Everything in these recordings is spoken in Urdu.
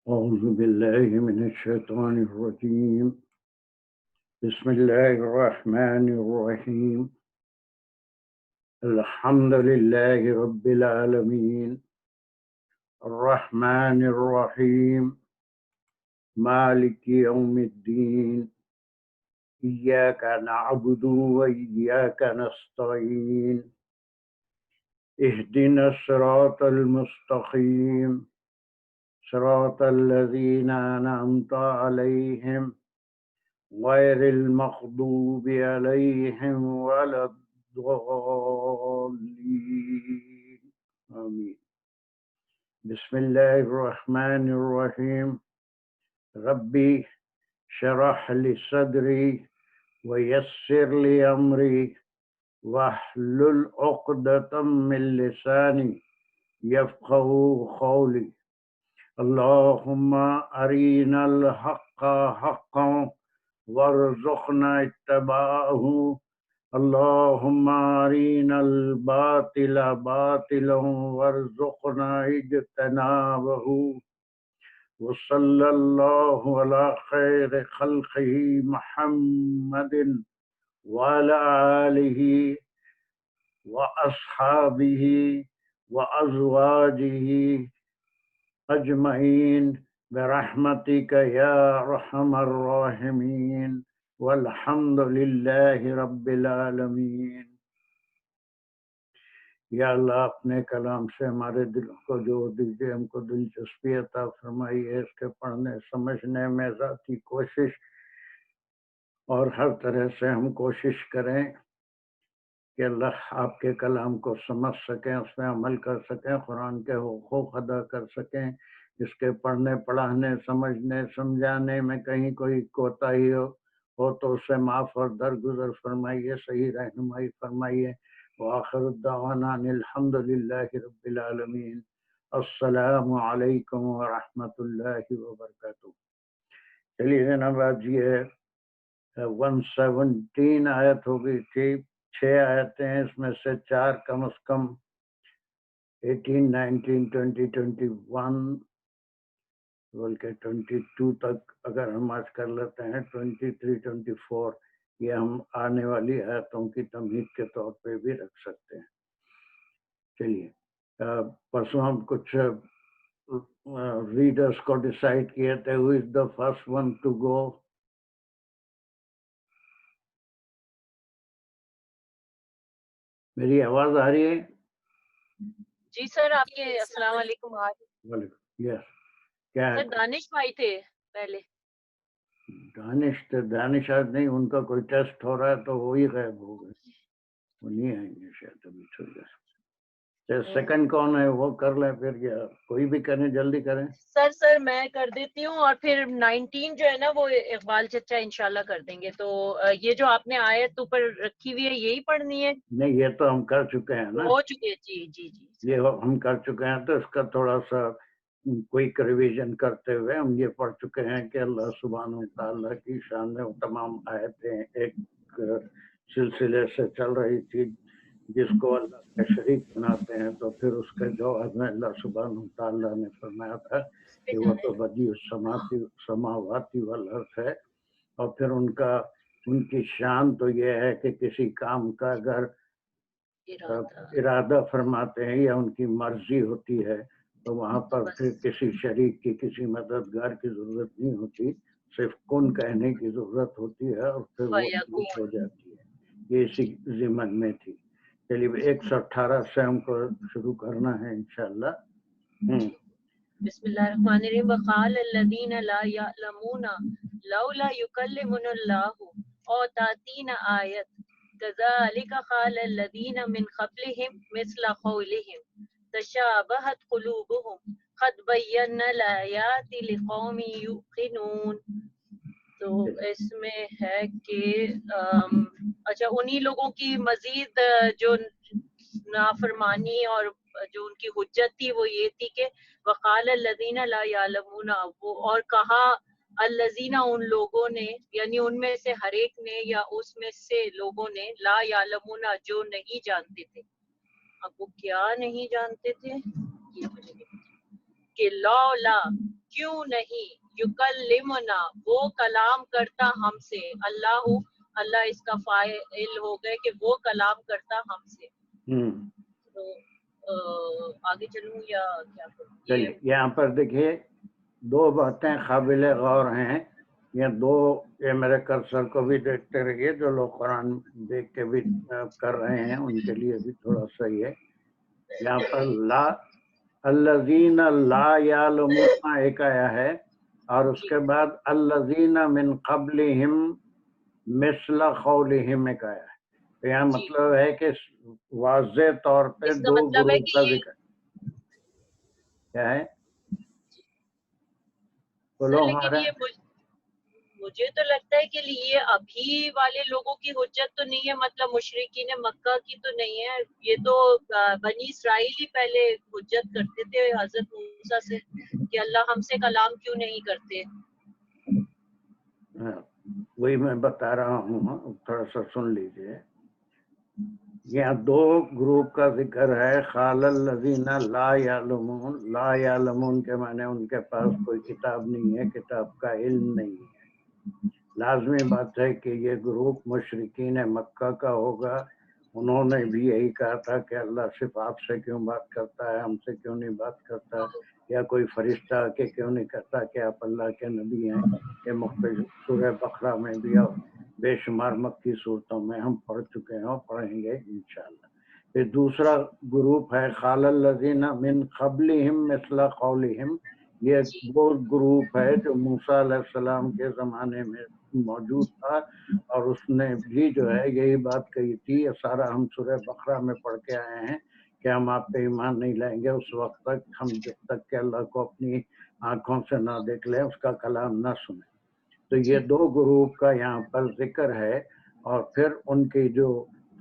أعوذ بالله من الشيطان الرجيم. بسم الله الرحمن الرحيم. الحمد لله رب العالمين الرحمن الرحيم مالك يوم الدين إياك نعبد وإياك نستعين اهدنا الصراط المستقيم صراط الذين أنعمت عليهم غير المغضوب عليهم ولا الضالين آمين. بسم الله الرحمن الرحيم. ربي شرح لي صدري ويسر لي أمري واحلل عقدة من لساني يفقهوا قولي. اللهم أرنا الحق حقا وارزقنا اتباعه. اللهم أرنا الباطل باطلا وارزقنا اجتنابه. وصلى الله على خير خلقه محمد وعلى آله وأصحابه وأزواجه أجمعين برحمتك يا أرحم الراحمين والحمد لله رب العالمین. یا اللہ اپنے کلام سے ہمارے دلوں کو جوڑ دیجیے، ہم کو دلچسپی عطا فرمائیے اس کے پڑھنے سمجھنے میں ذاتی کوشش اور ہر طرح سے ہم کوشش کریں کہ اللہ آپ کے کلام کو سمجھ سکیں، اس میں عمل کر سکیں، قرآن کے حقوق ادا کر سکیں، اس کے پڑھنے پڑھانے سمجھنے سمجھانے میں کہیں کوئی کوتاہی ہو تو اسے معاف اور درگزر فرمائیے، صحیح رہنمائی فرمائیے. وآخر الدعوانا ان الحمد للہ رب العالمین. السلام علیکم ورحمۃ اللہ وبرکاتہ. چلیے جناب، آج یہ 117 آیت ہو گئی تھی، 6 آیتیں ہیں، اس میں سے 4 کم از کم 18, 19, 20, 21 بلکہ 22 تک اگر ہم آج کر لیتے ہیں، 23, 24 یہ ہم آنے والی آیتوں کی تمہید کے طور پہ بھی رکھ سکتے ہیں. چلیے، پرسوں ہم کچھ ریڈرز کو ڈیسائیڈ کیے تھے. who is the first one to go؟ میری آواز آ رہی ہے؟ جی سر، آپ کے السلام علیکم. وعلیکم. یس. کیا سر دانش بھائی تھے پہلے. دانش آج نہیں، ان کا کوئی ٹیسٹ ہو رہا ہے تو وہی غائب ہو گئے، وہ نہیں آئیں گے شاید ابھی تھوڑی دیر. سیکنڈ کون ہے وہ کر لیں پھر، یا کوئی بھی کریں، جلدی کریں. سر میں کر دیتی ہوں، اور پھر 19 جو ہے نا وہ اقبال چچا انشاءاللہ کر دیں گے. تو یہ جو آپ نے آیت اوپر رکھی ہوئی ہے یہی پڑھنی ہے؟ نہیں، یہ تو ہم کر چکے ہیں نا، ہو چکے. جی جی جی، یہ ہم کر چکے ہیں. تو اس کا تھوڑا سا کوئک ریویژن کرتے ہوئے ہم یہ پڑھ چکے ہیں کہ اللہ سبحانہ وتعالیٰ کی شان میں وہ تمام آیتیں ایک سلسلے سے چل رہی تھی. جس کو اللہ کا شریک بناتے ہیں تو پھر اس کے جواب میں اللہ سبحانہ وتعالیٰ نے فرمایا تھا کہ وہ تو بدیع السماوات والارض ہے، اور پھر ان کی شان تو یہ ہے کہ کسی کام کا اگر ارادہ فرماتے ہیں یا ان کی مرضی ہوتی ہے تو وہاں پر پھر کسی شریک کی، کسی مددگار کی ضرورت نہیں ہوتی، صرف کن کہنے کی ضرورت ہوتی ہے اور پھر وہ ہو جاتی ہے. یہ اسی ضمن میں تھی. چلیے 118 سے ہم کو شروع کرنا ہے انشاءاللہ. بسم اللہ الرحمن الرحیم. وقال الذین لا یعلمون لولا یکلمنا اللہ او تاتینا آیت كذلك قال الذين من قبلهم مثل قولهم تشابهت قلوبهم قد بينا الآيات لقوم يوقنون. تو اس میں ہے کہ اچھا انہی لوگوں کی مزید جو نافرمانی اور جو ان کی حجت تھی وہ یہ تھی کہ وقال الذین لا یعلمون، وہ اور کہا الذین ان لوگوں نے، یعنی ان میں سے ہر ایک نے یا اس میں سے لوگوں نے، لا یعلمون جو نہیں جانتے تھے. اب وہ کیا نہیں جانتے تھے یہ مجھے نہیں. کہ لولا کیوں نہیں یکلمنا وہ کلام کرتا ہم سے، اللہ اس کا فاعل ہو گئے کہ وہ کلام کرتا ہم سے. تو آگے چلوں یا کیا کروں؟ چلیے یہاں پر دیکھیے دو باتیں قابل غور ہیں. یہ دو، یہ میرے کرسر کو بھی دیکھتے رہیے، جو لوگ قرآن دیکھ کے بھی کر رہے ہیں ان کے لیے بھی تھوڑا صحیح ہے. یہاں پر لا الذین لا یعلمون ایک آیا ہے، اور اس کے بعد الذین من قبلہم مثل قولہم ایک آیا ہے. تو یہاں مطلب ہے کہ واضح طور پہ دو گروپ کا ذکر کیا ہے. بولو لیکن یہ مجھے تو لگتا ہے کہ یہ ابھی والے لوگوں کی حجت تو نہیں ہے، مطلب مشرکین مکہ کی تو نہیں ہے. یہ تو بنی اسرائیل ہی پہلے حجت کرتے تھے حضرت موسیٰ سے کہ اللہ ہم سے کلام کیوں نہیں کرتے. وہی میں بتا رہا ہوں، تھوڑا سا سن لیجئے. یہاں دو گروپ کا ذکر ہے. قال الذین لا یعلمون، لا یعلمون کے معنی ان کے پاس کوئی کتاب نہیں ہے، کتاب کا علم نہیں ہے. لازمی بات ہے کہ یہ گروپ مشرکین مکہ کا ہوگا. انہوں نے بھی یہی کہا تھا کہ اللہ صرف آپ سے کیوں بات کرتا ہے، ہم سے کیوں نہیں بات کرتا، یا کوئی فرشتہ آ کے کیوں نہیں کہتا کہ آپ اللہ کے نبی ہیں. یہ مختلف سورہ بقرہ میں بھی اور بے شمار مکی صورتوں میں ہم پڑھ چکے ہیں اور پڑھیں گے انشاءاللہ. پھر دوسرا گروپ ہے قال الذین من قبلہم مثل قولہم. یہ وہ گروپ ہے جو موسیٰ علیہ السلام کے زمانے میں موجود تھا، اور اس نے بھی جو ہے یہی بات کہی تھی. یہ سارا ہم سورہ بقرہ میں پڑھ کے آئے ہیں کہ ہم آپ پہ ایمان نہیں لائیں گے اس وقت تک، ہم جب تک کہ اللہ کو اپنی آنکھوں سے نہ دیکھ لیں، اس کا کلام نہ سنیں. تو یہ دو گروپ کا یہاں پر ذکر ہے، اور پھر ان کی جو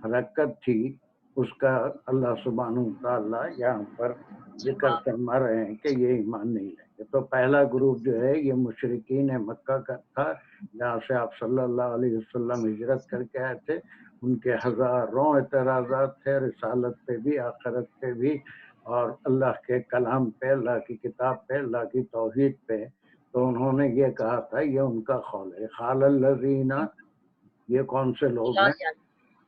حرکت تھی اس کا اللہ سبحانہ وتعالیٰ یہاں پر ذکر فرما رہے ہیں کہ یہ ایمان نہیں لیں گے. تو پہلا گروپ جو ہے یہ مشرکین مکہ کا تھا، جہاں سے آپ صلی اللہ علیہ وسلم ہجرت کر کے آئے تھے. ان کے ہزاروں اعتراضات تھے رسالت پہ بھی، آخرت پہ بھی، اور اللہ کے کلام پہ، اللہ کی کتاب پہ، اللہ کی توحید پہ. تو انہوں نے یہ کہا تھا، یہ ان کا قول ہے. قال الذین، یہ کون سے لوگ ہیں؟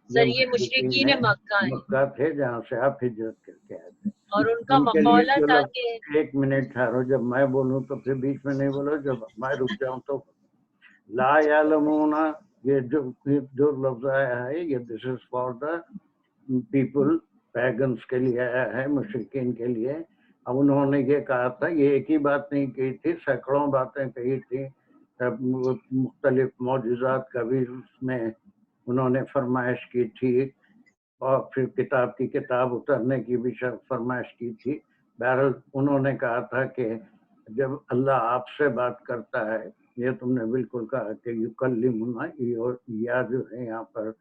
سر یہ مشرکین مکہ تھے جہاں سے آپ ہجرت کر کے آئے تھے. اور ان کا مقولہ تھا کہ ایک منٹ ٹھہرو، جب میں بولوں تو پھر بیچ میں نہیں بولو، جب میں رک جاؤں تو. لا یعلمون، یہ جو لفظ آیا ہے یہ this is for the people, pagans کے لیے آیا ہے، مشرکین کے لیے. اب انہوں نے یہ کہا تھا، یہ ایک ہی بات نہیں کہی تھی، سینکڑوں باتیں کہی تھی، مختلف معجزات کا بھی اس میں انہوں نے فرمائش کی تھی، اور پھر کتاب کی کتاب اترنے کی بھی فرمائش کی تھی. بہرحال انہوں نے کہا تھا کہ جب اللہ آپ سے بات کرتا ہے، یہ تم نے بالکل کہا کہ یکلمنا، یا جو ہے یہاں پر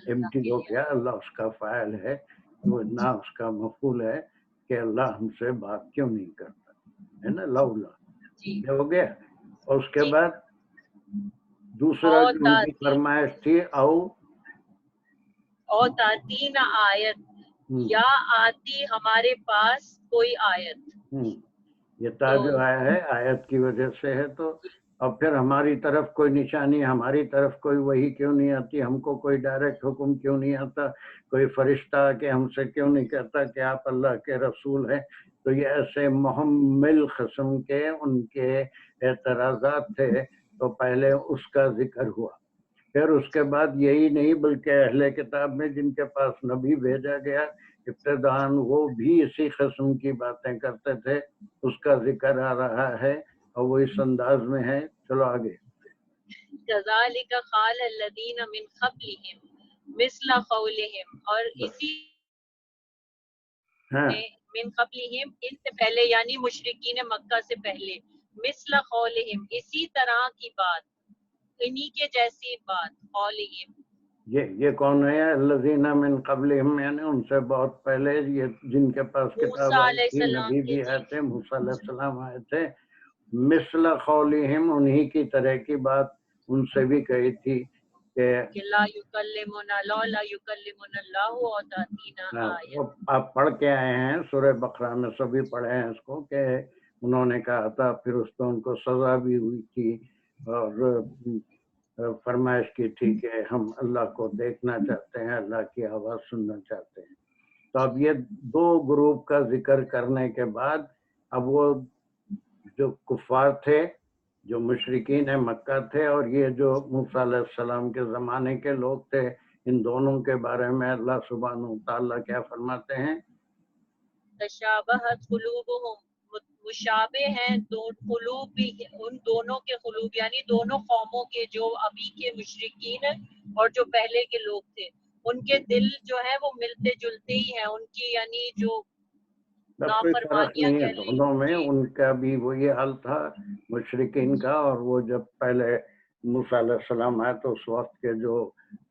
امٹی ہو گیا، اللہ اس کا فاعل ہے، وہ نہ اس کا مفعول ہے کہ اللہ ہم سے بات کیوں نہیں کرتا ہے نا. لولا یہ ہو گیا. اور اس کے بعد دوسرا جو ان کی فرمائش تھی، او تاتین آیت، یا آتی ہمارے پاس کوئی آیت. یہ تا جو آیا ہے آیت کی وجہ سے ہے. تو اور پھر ہماری طرف کوئی نشانی، ہماری طرف کوئی وحی کیوں نہیں آتی، ہم کو کوئی ڈائریکٹ حکم کیوں نہیں آتا، کوئی فرشتہ کہ ہم سے کیوں نہیں کہتا کہ آپ اللہ کے رسول ہیں. تو یہ ایسے محمل قسم کے ان کے اعتراضات تھے. تو پہلے اس کا ذکر ہوا. پھر اس کے بعد یہی نہیں بلکہ اہل کتاب میں جن کے پاس نبی بھیجا گیا ابتداً وہ بھی اسی قسم کی باتیں کرتے تھے، اس کا ذکر آ رہا ہے اور وہ اس انداز میں ہے. چلو آگے. کذالک قال الذین من قبلہم مثل قولہم، اور اسی من قبلہم ان سے پہلے یعنی مشرکین مکہ سے پہلے، مثل قولہم اسی طرح کی بات، انہی کے جیسی بات. قولہم یہ کون ہے؟ الذین من قبلہم، یعنی ان سے بہت پہلے، یہ جن کے پاس کتاب آئی تھی، نبی بھی آئے تھے، موسیٰ علیہ السلام آئے تھے. مثل قولہم، انہی کی طرح کی بات ان سے بھی کہی تھی. کہ لا یکلمنا لا یکلمنا اللہ و تاتینا آیت. وہ آپ پڑھ کے آئے ہیں سورہ بقرہ میں، سبھی پڑھے ہیں اس کو، کہ انہوں نے کہا تھا، پھر اس پہ ان کو سزا بھی ہوئی تھی اور فرمائش کی تھی کہ ہم اللہ کو دیکھنا چاہتے ہیں، اللہ کی آواز سننا چاہتے ہیں. تو اب یہ دو گروپ کا ذکر کرنے کے بعد اب وہ جو کفار تھے، جو مشرکین مکہ تھے، اور یہ جو موسیٰ علیہ السلام کے زمانے کے لوگ تھے، ان دونوں کے بارے میں اللہ سبحانہ وتعالیٰ کیا فرماتے ہیں؟ تشابہت قلوبہم، مشابہ ہیں قلوب بھی ان دونوں کے قلوب، یعنی دونوں قوموں کے، جو ابھی کے مشرکین اور جو پہلے کے لوگ تھے، ان کے دل جو ہے وہ ملتے جلتے ہی ہیں، ان کی یعنی جو کوئی فرق نہیں ہے دونوں میں. ان کا بھی وہی حال تھا مشرکین کا، اور وہ جب پہلے موسیٰ علیہ السلام آئے تو اس وقت کے جو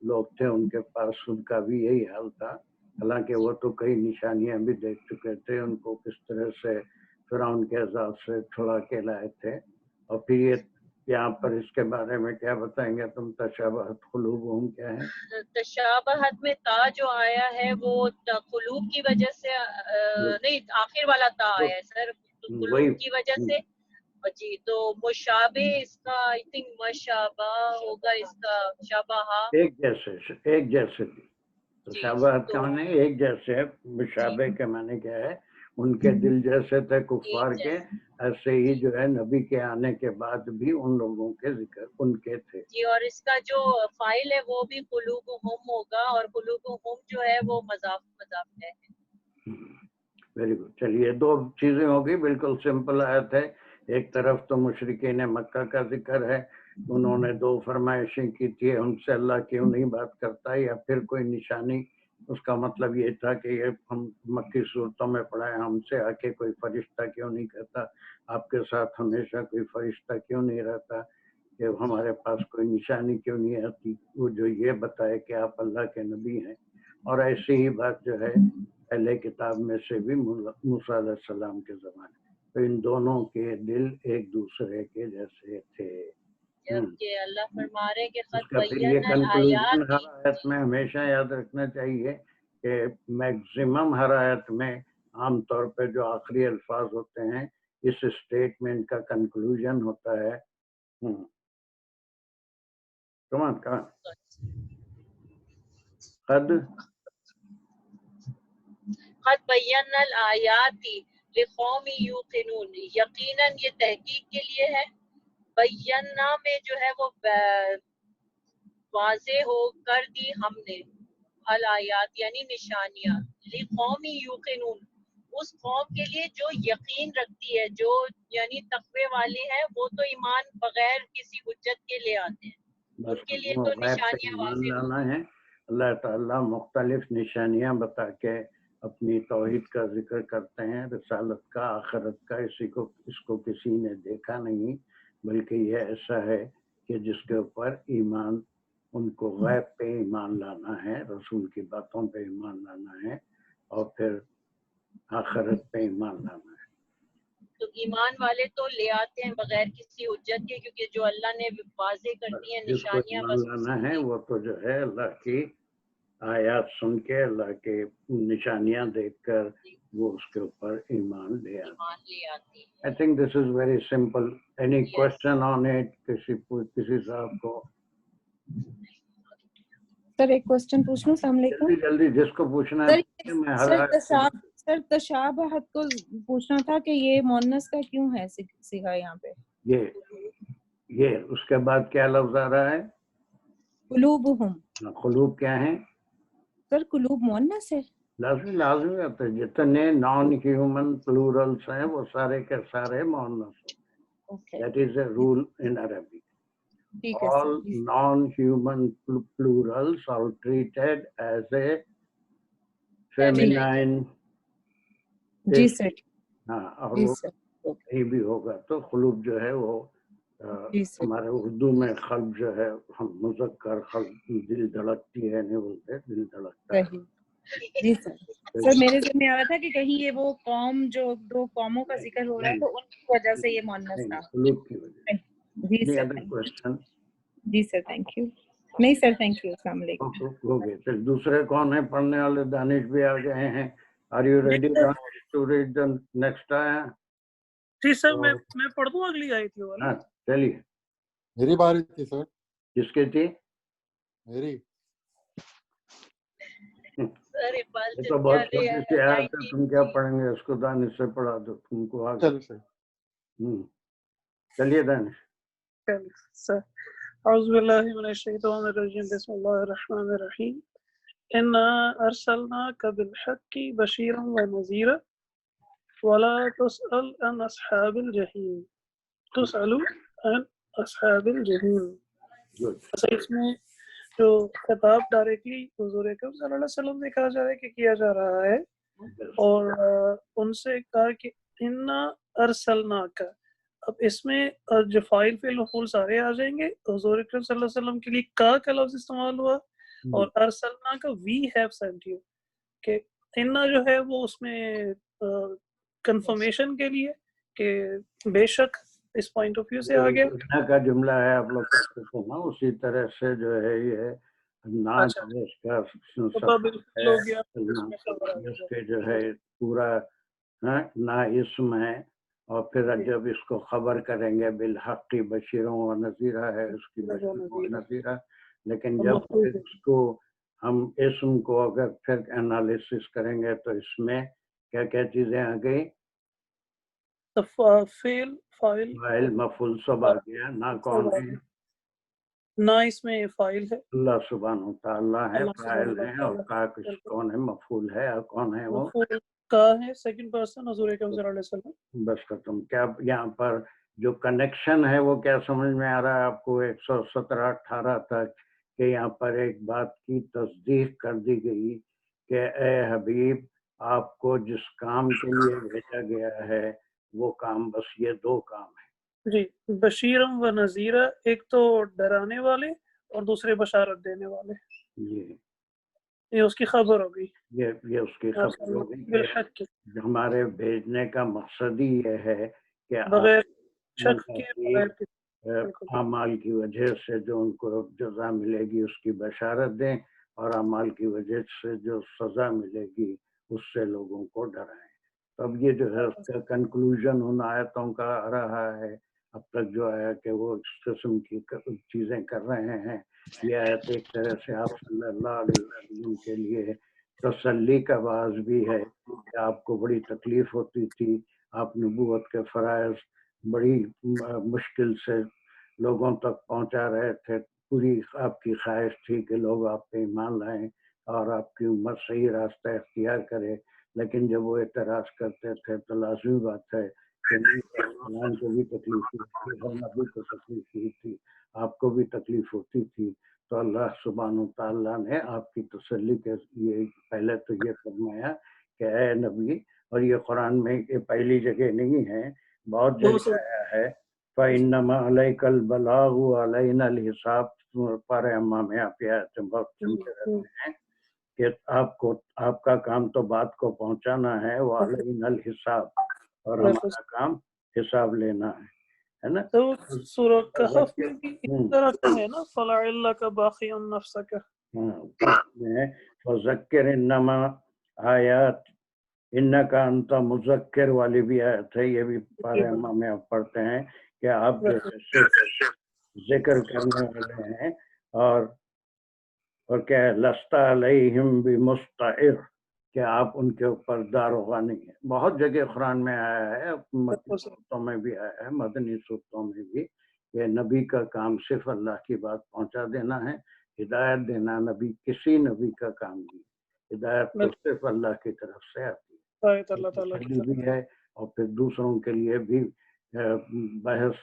لوگ تھے ان کے پاس ان کا بھی یہی حال تھا. حالانکہ وہ تو کئی نشانیاں بھی دیکھ چکے تھے، ان کو کس طرح سے فرعون کے عذاب سے چھڑا کے لائے تھے. اور پھر یہ یہاں پر اس کے بارے میں کیا بتائیں گے تم؟ تشابہت قلوبہم کیا ہے؟ تشابہت میں تا جو آیا ہے وہ قلوب کی وجہ سے نہیں، آخر والا تا آیا ہے سر، قلوب کی وجہ سے. جی تو مشابہ اس کا آئی تھنک مشابہ ہوگا، اس کا شابہہ ایک جیسے تشابہت کا معنی ایک جیسے ہے. مشابہ کے معنی کیا ہے؟ ان کے دل جیسے تھے کفار کے، ایسے ہی جو ہے نبی کے آنے کے بعد بھی ان لوگوں کے ذکر ان کے تھے. جی، اور اس کا جو فائل ہے وہ بھی قلوبہم ہوگا، اور قلوبہم جو ہے وہ مضاف ہے. Very good. چلیے دو چیزیں ہوگی، بالکل سمپل آیت ہے. ایک طرف تو مشرکین مکہ کا ذکر ہے، انہوں نے دو فرمائشیں کی تھی، ان سے اللہ کیوں نہیں بات کرتا، یا پھر کوئی نشانی. اس کا مطلب یہ تھا کہ یہ ہم مکی صورتوں میں پڑھا ہے، ہم سے آ کے کوئی فرشتہ کیوں نہیں کہتا، آپ کے ساتھ ہمیشہ کوئی فرشتہ کیوں نہیں رہتا، کہ ہمارے پاس کوئی نشانی کیوں نہیں آتی، وہ جو یہ بتائے کہ آپ اللہ کے نبی ہیں. اور ایسی ہی بات جو ہے پہلے کتاب میں سے بھی موسیٰ علیہ السلام کے زمانے، تو ان دونوں کے دل ایک دوسرے کے جیسے تھے. جبکہ اللہ فرما رہے کہ اس کا پھر یہ کنکلوژن ہر آیت میں ہمیشہ یاد رکھنا چاہیے کہ میکسیمم ہر آیت میں عام طور پہ جو آخری الفاظ ہوتے ہیں اس اسٹیٹمنٹ کا کنکلوژن ہوتا ہے قد بینا الآیات لقوم یوقنون، یقیناً یہ تحقیق کے لیے ہے. بینا میں جو ہے وہ واضح ہو کر دی ہم نے، الآیات یعنی نشانیاں، لقوم یوقنون اس قوم کے لیے جو یقین رکھتی ہے، جو یعنی تقوی والے ہیں، وہ تو ایمان بغیر کسی حجت کے لے آتے ہیں، ان کے لیے تو نشانیاں واضح ہوتی ہیں. اللہ تعالیٰ مختلف نشانیاں بتا کے اپنی توحید کا ذکر کرتے ہیں، رسالت کا، آخرت کا. اس کو کسی نے دیکھا نہیں، بلکہ یہ ایسا ہے کہ جس کے اوپر ایمان، ان کو غیب پہ ایمان لانا ہے، رسول کی باتوں پہ ایمان لانا ہے، اور پھر آخرت پہ ایمان لانا ہے. تو ایمان والے تو لے آتے ہیں بغیر کسی حجت کے، کیونکہ جو اللہ نے واضح کر دی ہیں جس کو نشانیاں، ایمان لانا ہے وہ تو جو ہے اللہ کی آیات سن کے، اللہ کے نشانیاں دیکھ کر وہ اس کے اوپر ایمان لے آتے ہیں. I think this is very simple. Any question on it? کسی صاحب کو سر ایک کوشچن پوچھ لوں؟ السلام علیکم. جلدی جس کو پوچھنا ہے. سر تشابہت کو پوچھنا تھا کہ یہ مؤنث کا کیوں ہے صیغہ یہاں پہ؟ یہ اس کے بعد کیا لفظ آ رہا ہے؟ قلوبہم. قلوب کیا ہیں سر؟ قلوب مؤنث ہے. لازمی ہوتا ہے، جتنے نان ہیومن پلورلس ہیں وہ سارے کے سارے مؤنث ہوتے ہیں. That is a rule in Arabic. All non-human plurals are treated as a feminine. جی سر. ہاں، اور وہ کہیں بھی ہوگا تو قلوب جو ہے وہ ہمارے اردو میں قلب جو ہے، ہم مذکر قلب، دل دھڑکتی ہے نہیں بولتے، دل دھڑکتا ہے. جی سر. سر میرے ذہن میں آ رہا تھا کہ کہیں یہ وہ قوم، جو دو قوموں کا ذکر ہو رہا ہے تو ان کی وجہ سے یہ مؤنث تھا. قلوب کی وجہ. جی سر. کوشچن؟ جی سر، تھینک یو. نہیں سر، تھینک یو، السلام علیکم. ہو گئے. چل دوسرے کون ہیں پڑھنے والے؟ دانش بھی آ گئے ہیں. Are you ready to read the next آیا؟ جی سر، میں پڑھ دوں اگلی آیت ہی والی. ہاں چلیے. میری باری تھی سر. کس کی تھی؟ میری. سر یہ تو بہت چھوٹی سی آیت ہے، تم کیا پڑھیں گے اس کو؟ دانش سے پڑھا دو تم کو آگے. چلو سر. چلیے دانش. سر اعوذ باللہ من الشیطان الرجیم، بسم اللہ الرحمن الرحیم. انا ارسلناک بالحق بشیرا ونذیرا ولا تسأل عن اصحاب الجحیم تسأل عن اصحاب الجحیم. اس میں جو خطاب ڈائریکٹلی حضور اکرم صلی اللہ علیہ وسلم سے کہا جا رہا ہے کہ کیا جا رہا ہے، اور ان سے کہا کہ انا ارسلناک. اب اس میں جو فاعل فعل مفعول سارے آ جائیں گے. حضور اکرم صلی اللہ علیہ وسلم کے لیے کا لفظ استعمال ہوا، اور ارسلناک وی ہیو سینٹ یو، کہ انا جو ہے وہ اس میں کنفرمیشن کے لیے کہ بے شک اس پوائنٹ آف ویو سے آ گیا. انا کا جملہ ہے آپ لوگ کہتے ہیں نا، اسی طرح سے جو ہے یہ نا اس کا اس کے جو ہے پورا نا اسم ہے، اور پھر جب اس کو خبر کریں گے بالحق بشیروں و نذیرہ ہے، اس کی بشیروں و نذیرہ. لیکن جب اس کو ہم اسم کو اگر پھر انالیسس کریں گے تو اس میں کیا کیا چیزیں آ گئی؟ فاعل مفعول سب آ گیا. نا کون ہے؟ نا اس میں فاعل ہے، اللہ سبحانہ وتعالیٰ ہے، فاعل ہے، اور کا کون ہے؟ مفعول ہے. اور کون ہے وہ؟ کا ہے سیکنڈ پرسن حضور اکرم صلی اللہ علیہ وسلم. بس ختم. کیا یہاں پر جو کنیکشن ہے وہ کیا سمجھ میں آ رہا ہے آپ کو؟ 117-18 تک کہ یہاں پر ایک بات کی تصدیق کر دی گئی کہ اے حبیب، آپ کو جس کام کے لیے بھیجا گیا ہے وہ کام بس یہ دو کام ہیں. جی، بشیرم و نذیرہ، ایک تو ڈرانے والے اور دوسرے بشارت دینے والے. جی یہ اس کی خبر ہوگی، یہ اس کی خبر ہوگی. ہمارے بھیجنے کا مقصد ہی یہ ہے کہ بغیر شک کے اعمال کی وجہ سے جو ان کو جزا ملے گی اس کی بشارت دیں، اور اعمال کی وجہ سے جو سزا ملے گی اس سے لوگوں کو ڈرائیں. اب یہ جو ہے اس کا کنکلوژن ان آیتوں کا آ رہا ہے. اب تک جو ہے کہ وہ اس قسم کی چیزیں کر رہے ہیں. یہ آیت ایک طرح سے آپ صلی اللہ علیہ وسلم کے لیے تسلی کا باعث بھی ہے کہ آپ کو بڑی تکلیف ہوتی تھی. آپ نبوت کے فرائض بڑی مشکل سے لوگوں تک پہنچا رہے تھے. پوری آپ کی خواہش تھی کہ لوگ آپ پہ ایمان لائیں اور آپ کی امت صحیح راستہ اختیار کرے. لیکن جب وہ اعتراض کرتے تھے تو لازمی بات ہے کہ ان کو بھی تکلیف ہوئی تھی، ہر نبی کو تکلیف ہوئی تھی، آپ کو بھی تکلیف ہوتی تھی. تو اللہ سبحانہ وتعالیٰ نے آپ کی تسلی کے لیے پہلے تو یہ فرمایا کہ اے نبی، اور یہ قرآن میں یہ پہلی جگہ نہیں ہے، بہت جگہ آیا ہے، فَإِنَّمَا عَلَيْكَ الْبَلَاغُ وَعَلَيْنَا الْحِسَابُ. پارے امام میں آپ یہ آیتیں بہت سنتے رہتے ہیں کہ آپ کا کام تو بات کو پہنچانا ہے، وَعَلَيْنَا الْحِسَابُ، اور ہمارا کام حساب لینا ہے نا. تو سورہ کہف میں بھی اس طرح کا ہے نا، فَلَعِلَّكَ بَاخِعٌ نَفْسَكَ. فَذَكِّرْ إِنَّمَا آیات اِنَّكَ أَنْتَ مُذَكِّرْ والی بھی آیت ہے. یہ بھی پارے امام میں آپ پڑھتے ہیں کہ آپ جو ذکر کرنے والے ہیں، اور کیا ہے، لَسْتَ عَلَيْهِمْ بِمُسْتَعِرٍ، کہ آپ ان کے اوپر داروغہ نہیں ہے. بہت جگہ قرآن میں آیا ہے، مکی صورتوں میں بھی آیا ہے، مدنی صورتوں میں بھی، کہ نبی کا کام صرف اللہ کی بات پہنچا دینا ہے. ہدایت دینا نبی کسی نبی کا کام نہیں. ہدایت تو صرف اللہ کی طرف سے آتی ہے بھی ہے، اور پھر دوسروں کے لیے بھی بحث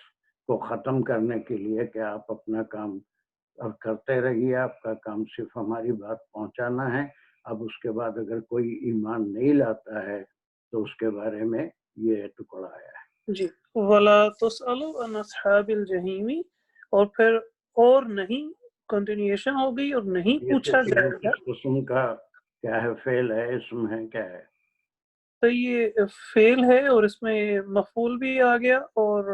کو ختم کرنے کے لیے کہ آپ اپنا کام اور کرتے رہیے، آپ کا کام صرف ہماری بات پہنچانا ہے. اب اس کے بعد اگر کوئی ایمان نہیں لاتا ہے تو اس کے بارے میں یہ ٹکڑا آیا ہے. جی، وَلَا تُسْأَلُ عَنْ أَصْحَابِ الْجَحِيمِ، اور پھر اور نہیں کنٹینیوشن ہو گئی، اور نہیں پوچھا جائے گا. قسم کا کیا ہے؟ فعل ہے، اسم ہے، کیا ہے؟ تو یہ فعل ہے، اور اس میں مفعول بھی آ گیا، اور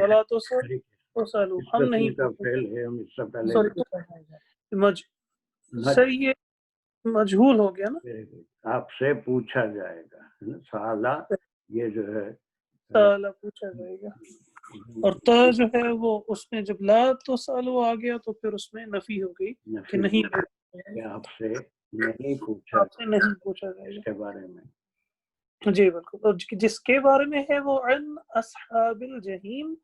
وَلَا تُسْأَلُ وسألوا اس ہم قسم نہیں کا فعل ہے، ہم اس سے پہلے سر یہ مجہول ہو گیا نا، آپ سے پوچھا جائے گا، سالہ یہ جو ہے سوال پوچھا جائے گا، اور تا جو ہے وہ اس میں جب لا تو سالو آ گیا تو پھر اس میں نفی ہو گئی کہ نہیں کہ آپ سے نہیں پوچھا آپ سے نہیں پوچھا جائے اس گا. کے بارے میں. جی بالکل، اور جس کے بارے میں ہے وہ عن اصحاب الجحیم،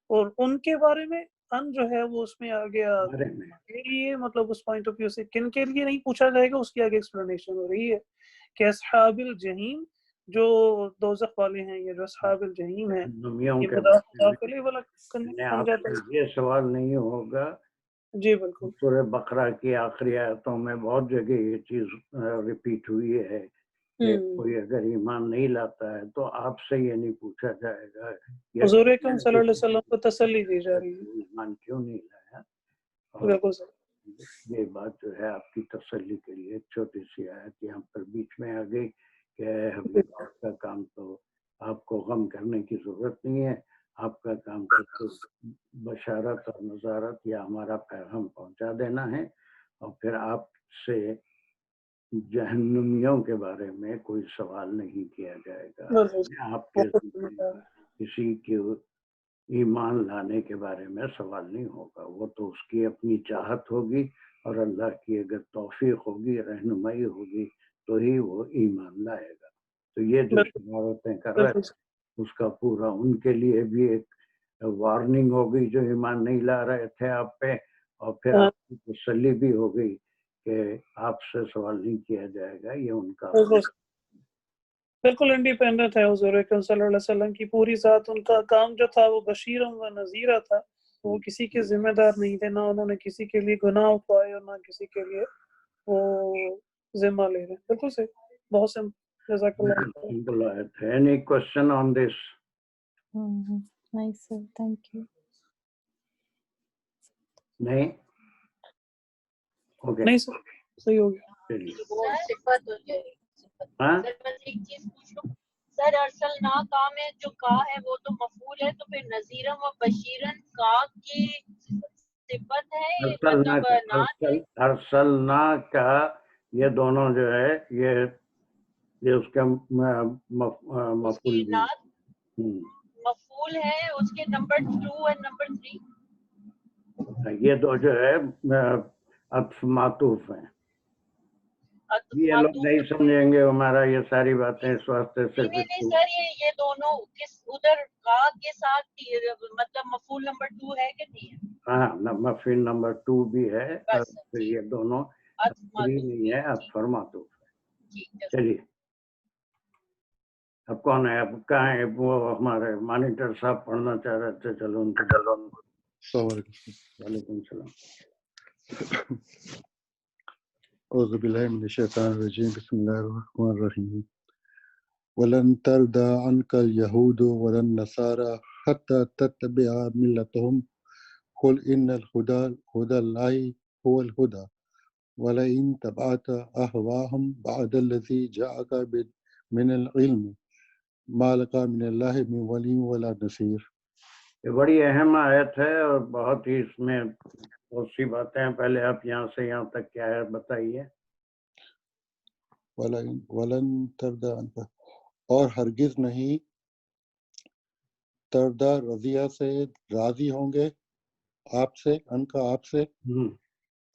اور ان کے بارے میں ان جو ہے وہ اس میں آ گیا بارے میں کے لیے، مطلب اس پوائنٹ آف ویو سے کن کے لیے نہیں پوچھا جائے گا اس کی آگے ایکسپلینیشن ہو رہی ہے کہ اصحاب الجحیم جو دوزخ والے ہیں، یا جو اصحاب الجحیم ہیں، نمیوں یہ کے بارے مداخلے والا میں بن آپ جاتا سے ہے. یہ سوال نہیں ہوگا. جی بالکل، سورہ بقرہ کی آخری آیتوں میں بہت جگہ یہ چیز ریپیٹ ہوئی ہے کہ کوئی اگر ایمان نہیں لاتا ہے تو آپ سے یہ نہیں پوچھا جائے گا حضور اکرم صلی اللہ علیہ وسلم کو تسلی دی جا رہی ہے. ایمان کیوں نہیں لایا. اور بالکل سر، یہ بات جو ہے آپ کی تسلی کے لیے چھوٹی سی آیت یہاں پر بیچ میں آ گئی کہ اے حبیب آپ کا کام تو آپ کو غم کرنے کی ضرورت نہیں ہے، آپ کا کام تو بشارت اور نظارت یا ہمارا پیغام پہنچا دینا ہے، اور پھر آپ سے جہنمیوں کے بارے میں کوئی سوال نہیں کیا جائے گا. آپ کے کسی کے ایمان لانے کے بارے میں سوال نہیں ہوگا، وہ تو اس کی اپنی چاہت ہوگی، اور اللہ کی اگر توفیق ہوگی، رہنمائی ہوگی تو ہی وہ ایمان لائے گا. تو یہ جو شرارتیں کر رہے ہیں اس کا پورا ان کے لیے بھی ایک وارننگ ہوگی جو ایمان نہیں لا رہے تھے آپ پہ، اور پھر آپ کی تسلی بھی ہو گئی کہ آپ سے سوال نہیں کیا جائے گا. یہ ان کا بالکل انڈیپینڈنٹ ہے حضور اکرم صلی اللہ علیہ وسلم کی پوری ذات. ان کا کام جو تھا وہ بشیرا و نذیرا تھا، وہ کسی کے ذمہ دار نہیں تھے، نہ انہوں نے کسی کے لیے گناہ اٹھوائے اور نہ کسی کے لیے وہ ذمہ لے رہے. بالکل صحیح، بہت سے جزاک اللہ. Any question on this? Nice sir, thank you. نہیں اوکے نہیں سر، صحیح ہو گیا. چلیے. وہ صفت ہو جائے گی. ہاں سر بس ایک چیز پوچھ لوں سر، ارسلنا کا میں جو کا ہے وہ تو مفعول ہے، تو پھر نذیرم و بشیرن کا کی صفت ہے، مطلب نعت ہے. ارسلنا کا یہ دونوں جو ہے یہ اس کا اس کی مفعول بھی نعت مفعول ہے، اس کے نمبر 2 اور نمبر 3. یہ دو جو ہے عطف معطوف ہیں. یہ لوگ نہیں سمجھیں گے ہمارا یہ ساری باتیں اس واسطے صرف نہیں سر، یہ دونوں کس ادھر کا کے ساتھ مطلب مفعول نمبر 2 ہے کہ نہیں ہے؟ ہاں مفعول نمبر 2 بھی ہے، بس پھر یہ دونوں نہیں ہے عطف معطوف ہے. چلیے اب کون ہے، اب کہاں ہے وہ ہمارے مانیٹر صاحب پڑھنا چاہ رہے تھے. چلو ان کو السلام علیکم. وعلیکم السلام. اعوذ باللہ من الشیطان الرجیم. بسم اللہ الرحمن الرحیم. ولن ترضى عنك اليهود ولا النصارى حتى تتبع ملتهم قل إن هدى الله هو الهدى ولئن تبعت أهواهم بعد الذي جاءك من العلم ما لك من الله من ولي ولا نصير. یہ بڑی اہم آیت ہے اور بہت ہی اس میں بہت سی باتیں ہیں. پہلے آپ یہاں سے یہاں تک کیا ہے بتائیے. ولن ترضى عنك، اور ہرگز نہیں تردہ رضیہ سے راضی ہوں گے آپ سے، ان کا آپ سے،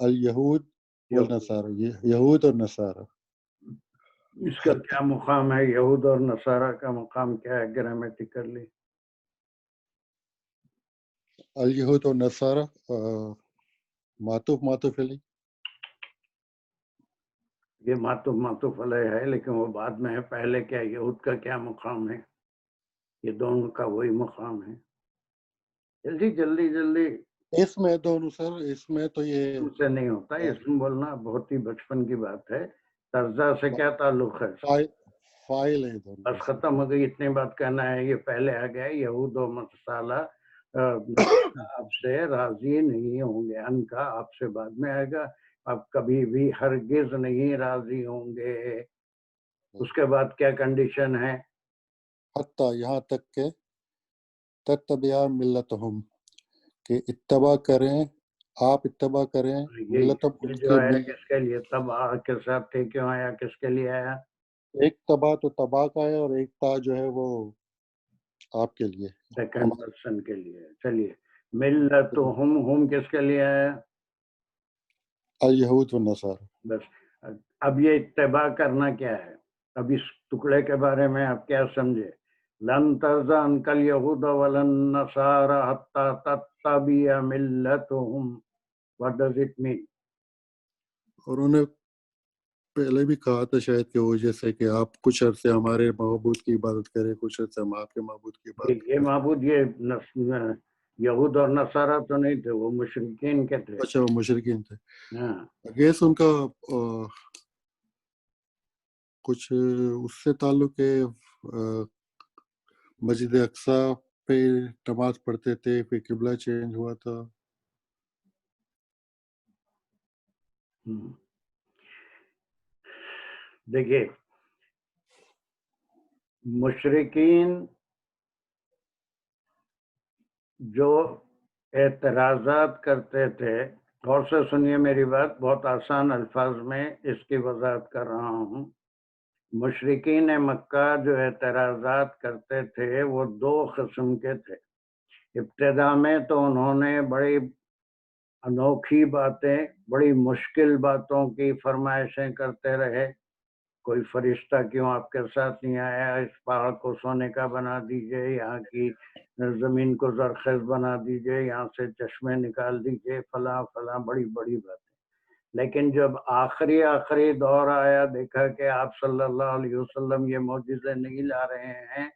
الیہود والنصارى، یہود اور نصارہ. اس کا کیا مقام ہے؟ یہود اور نصارہ کا مقام کیا ہے گرامیٹیکلی؟ الیہود اور نصارہ معطوف علی. یہ معطوف علیہ ہے لیکن وہ بعد میں ہے. پہلے کیا یہود کا کیا مقام ہے؟ یہ دونوں کا وہی مقام ہے. جلدی جلدی جلدی. اس میں دونوں سر، اس میں تو یہ سے نہیں ہوتا. اس میں بولنا بہت ہی بچپن کی بات ہے. ترزا سے کیا تعلق ہے؟ فائل ہے دونوں. بس ختم ہو گئی. اتنی بات کہنا ہے. یہ پہلے آ گیا یہود و نصارہ آپ سے راضی نہیں ہوں گے. ان کا آپ سے بعد میں آئے گا. آپ کبھی بھی ہرگز نہیں راضی ہوں گے. اس کے بعد کیا کنڈیشن ہے؟ حتیٰ، یہاں تک کہ تتبع ملتہم، کہ اتباع کریں، آپ اتباع کریں ملتم ان جو کے آیا کس کے لیے، تبا کے ساتھ تھے، کیوں آیا، کس کے لیے آیا؟ ایک تبا تو تبا کا ہے اور ایک تا جو ہے وہ آپ کے لیے، سیکنڈ پرسن کے لیے. چلیے، ملتہم کس کے لیے آیا؟ الیہود والنصارى. بس اب یہ اتباع کرنا کیا ہے؟ اب اس ٹکڑے کے بارے میں آپ کیا سمجھے؟ لن ترضى عنك اليهود ولا النصارى حتى تتبع ملتهم. What does it mean? اور انہوں نے پہلے بھی کہا تھا شاید کہ وہ جیسے کہ آپ کچھ عرصے ہمارے معبود کی عبادت کریں، کچھ عرصے ہم آپ کے معبود کی عبادت یہ معبود یہ یہود اور نصارہ تو نہیں تھے، وہ مشرکین کے تھے. اچھا وہ مشرکین تھے. ہاں، گیس ان کا کچھ اس سے تعلق ہے، مسجد اقصی پہ نماز پڑھتے تھے، پھر قبلہ چینج ہوا تھا. دیکھیے مشرکین جو اعتراضات کرتے تھے، غور سے سنیے میری بات، بہت آسان الفاظ میں اس کی وضاحت کر رہا ہوں. مشرکین مکہ جو اعتراضات کرتے تھے وہ دو قسم کے تھے. ابتدا میں تو انہوں نے بڑی انوکھی باتیں، بڑی مشکل باتوں کی فرمائشیں کرتے رہے. کوئی فرشتہ کیوں آپ کے ساتھ نہیں آیا، اس پہاڑ کو سونے کا بنا دیجئے، یہاں کی زمین کو زرخیز بنا دیجئے، یہاں سے چشمے نکال دیجئے، فلاں فلاں بڑی بڑی باتیں. لیکن جب آخری دور آیا، دیکھا کہ آپ صلی اللہ علیہ وسلم یہ معجزے نہیں لا رہے ہیں،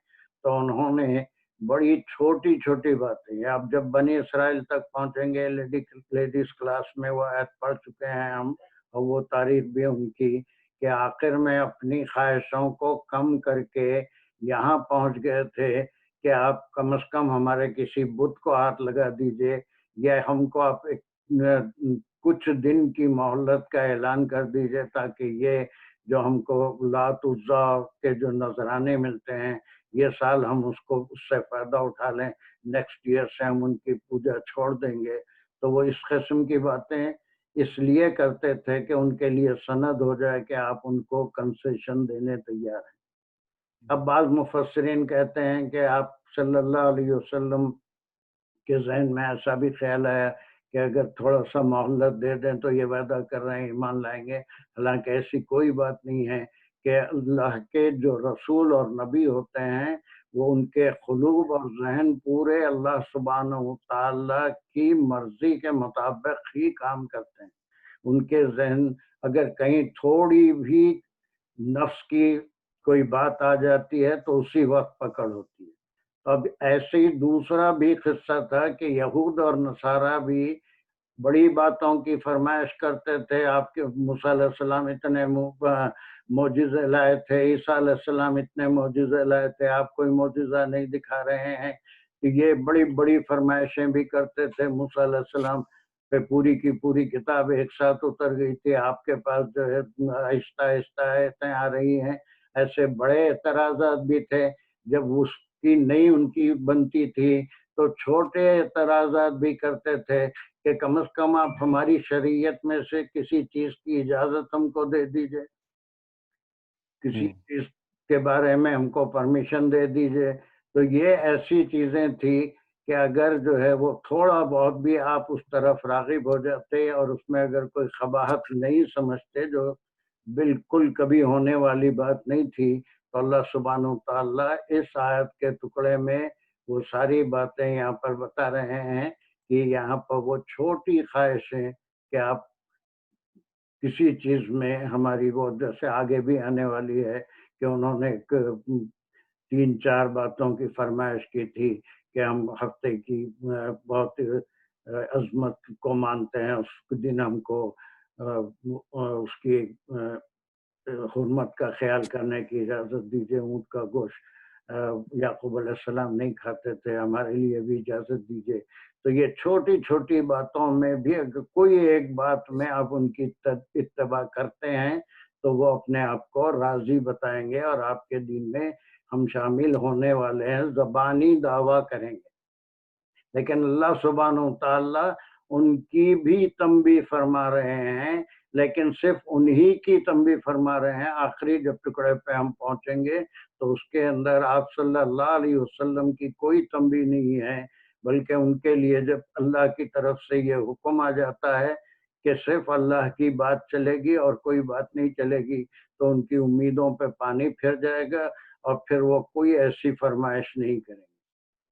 تو انہوں نے بڑی چھوٹی چھوٹی باتیں، اب جب بنی اسرائیل تک پہنچیں گے، لیڈیز کلاس میں وہ آیت پڑھ چکے ہیں ہم، اور وہ تاریخ بھی ان کی، کہ آخر میں اپنی خواہشوں کو کم کر کے یہاں پہنچ گئے تھے کہ آپ کم از کم ہمارے کسی بت کو ہاتھ لگا دیجئے، یا ہم کو آپ کچھ دن کی مہلت کا اعلان کر دیجئے، تاکہ یہ جو ہم کو لات عزا کے جو نذرانے ملتے ہیں، یہ سال ہم اس سے فائدہ اٹھا لیں، نیکسٹ ایئر سے ہم ان کی پوجا چھوڑ دیں گے. تو وہ اس قسم کی باتیں اس لیے کرتے تھے کہ ان کے لیے سند ہو جائے کہ آپ ان کو کنسیشن دینے تیار ہیں. اب بعض مفسرین کہتے ہیں کہ آپ صلی اللہ علیہ وسلم کے ذہن میں ایسا بھی خیال آیا کہ اگر تھوڑا سا مہلت دے دیں تو یہ وعدہ کر رہے ہیں ایمان لائیں گے. حالانکہ ایسی کوئی بات نہیں ہے کہ اللہ کے جو رسول اور نبی ہوتے ہیں وہ ان کے قلوب اور ذہن پورے اللہ سبحانہ و تعالی کی مرضی کے مطابق ہی کام کرتے ہیں. ان کے ذہن اگر کہیں تھوڑی بھی نفس کی کوئی بات آ جاتی ہے تو اسی وقت پکڑ ہوتی ہے. اب ایسے ہی دوسرا بھی قصہ تھا کہ یہود اور نصارہ بھی بڑی باتوں کی فرمائش کرتے تھے. آپ کے موسیٰ علیہ السلام اتنے معجزے لائے تھے، عیسیٰ علیہ السلام اتنے معجزے لائے تھے، آپ کوئی معجزہ نہیں دکھا رہے ہیں. یہ بڑی بڑی فرمائشیں بھی کرتے تھے. موسیٰ علیہ السلام پہ پوری کی پوری کتاب ایک ساتھ اتر گئی تھی، آپ کے پاس جو ہے آہستہ آہستہ آیتیں آ رہی ہیں. ایسے بڑے اعتراضات بھی تھے. جب اس کی نہیں ان کی بنتی تھی تو چھوٹے اعتراضات بھی کرتے تھے کہ کم از کم آپ ہماری شریعت میں سے کسی چیز کی اجازت ہم کو دے دیجئے، کسی چیز کے بارے میں ہم کو پرمیشن دے دیجئے. تو یہ ایسی چیزیں تھی کہ اگر جو ہے وہ تھوڑا بہت بھی آپ اس طرف راغب ہو جاتے اور اس میں اگر کوئی قباحت نہیں سمجھتے، جو بالکل کبھی ہونے والی بات نہیں تھی، تو اللہ سبحانہ وتعالیٰ اس آیت کے ٹکڑے میں وہ ساری باتیں یہاں پر بتا رہے ہیں کہ یہاں پر وہ چھوٹی خواہشیں کہ آپ کسی چیز میں ہماری، وہ جیسے آگے بھی آنے والی ہے کہ انہوں نے 3-4 باتوں کی فرمائش کی تھی کہ ہم ہفتے کی بہت عظمت کو مانتے ہیں، اس دن ہم کو اس کی حرمت کا خیال کرنے کی اجازت دیجیے. اونٹ کا گوشت یعقوب علیہ السلام نہیں کھاتے تھے، ہمارے لیے بھی اجازت دیجیے. تو یہ چھوٹی چھوٹی باتوں میں بھی اگر کوئی ایک بات میں آپ ان کی اتباع کرتے ہیں تو وہ اپنے آپ کو راضی بتائیں گے اور آپ کے دین میں ہم شامل ہونے والے ہیں، زبانی دعویٰ کریں گے. لیکن اللہ سبحانہ تعالیٰ ان کی بھی تنبیہ فرما رہے ہیں، لیکن صرف انہی کی تنبیہ فرما رہے ہیں۔ آخری جب ٹکڑے پہ ہم پہنچیں گے تو اس کے اندر آپ صلی اللہ علیہ وسلم کی کوئی تنبیہ نہیں ہے، بلکہ ان کے لیے جب اللہ کی طرف سے یہ حکم آ جاتا ہے کہ صرف اللہ کی بات چلے گی اور کوئی بات نہیں چلے گی، تو ان کی امیدوں پہ پانی پھر جائے گا اور پھر وہ کوئی ایسی فرمائش نہیں کریں گے۔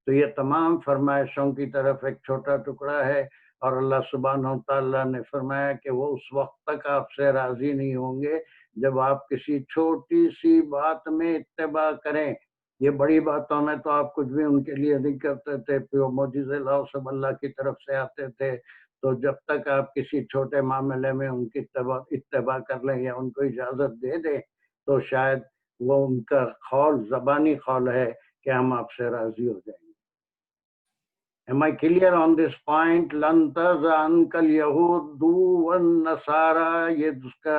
تو یہ تمام فرمائشوں کی طرف ایک چھوٹا ٹکڑا ہے، اور اللہ سبحانہ تعالیٰ نے فرمایا کہ وہ اس وقت تک آپ سے راضی نہیں ہوں گے جب آپ کسی چھوٹی سی بات میں اتباع کریں۔ یہ بڑی باتوں میں تو آپ کچھ بھی ان کے لیے نہیں کرتے تھے، معجزے لاؤ سب اللہ کی طرف سے آتے تھے، تو جب تک آپ کسی چھوٹے معاملے میں ان کی اتباع کر لیں یا ان کو اجازت دے دیں تو شاید وہ ان کا قول زبانی قول ہے کہ ہم آپ سے راضی ہو جائیں گے۔ Am I clear on this point? لن ترضى عنك اليهود والنصارى، یہ اس کا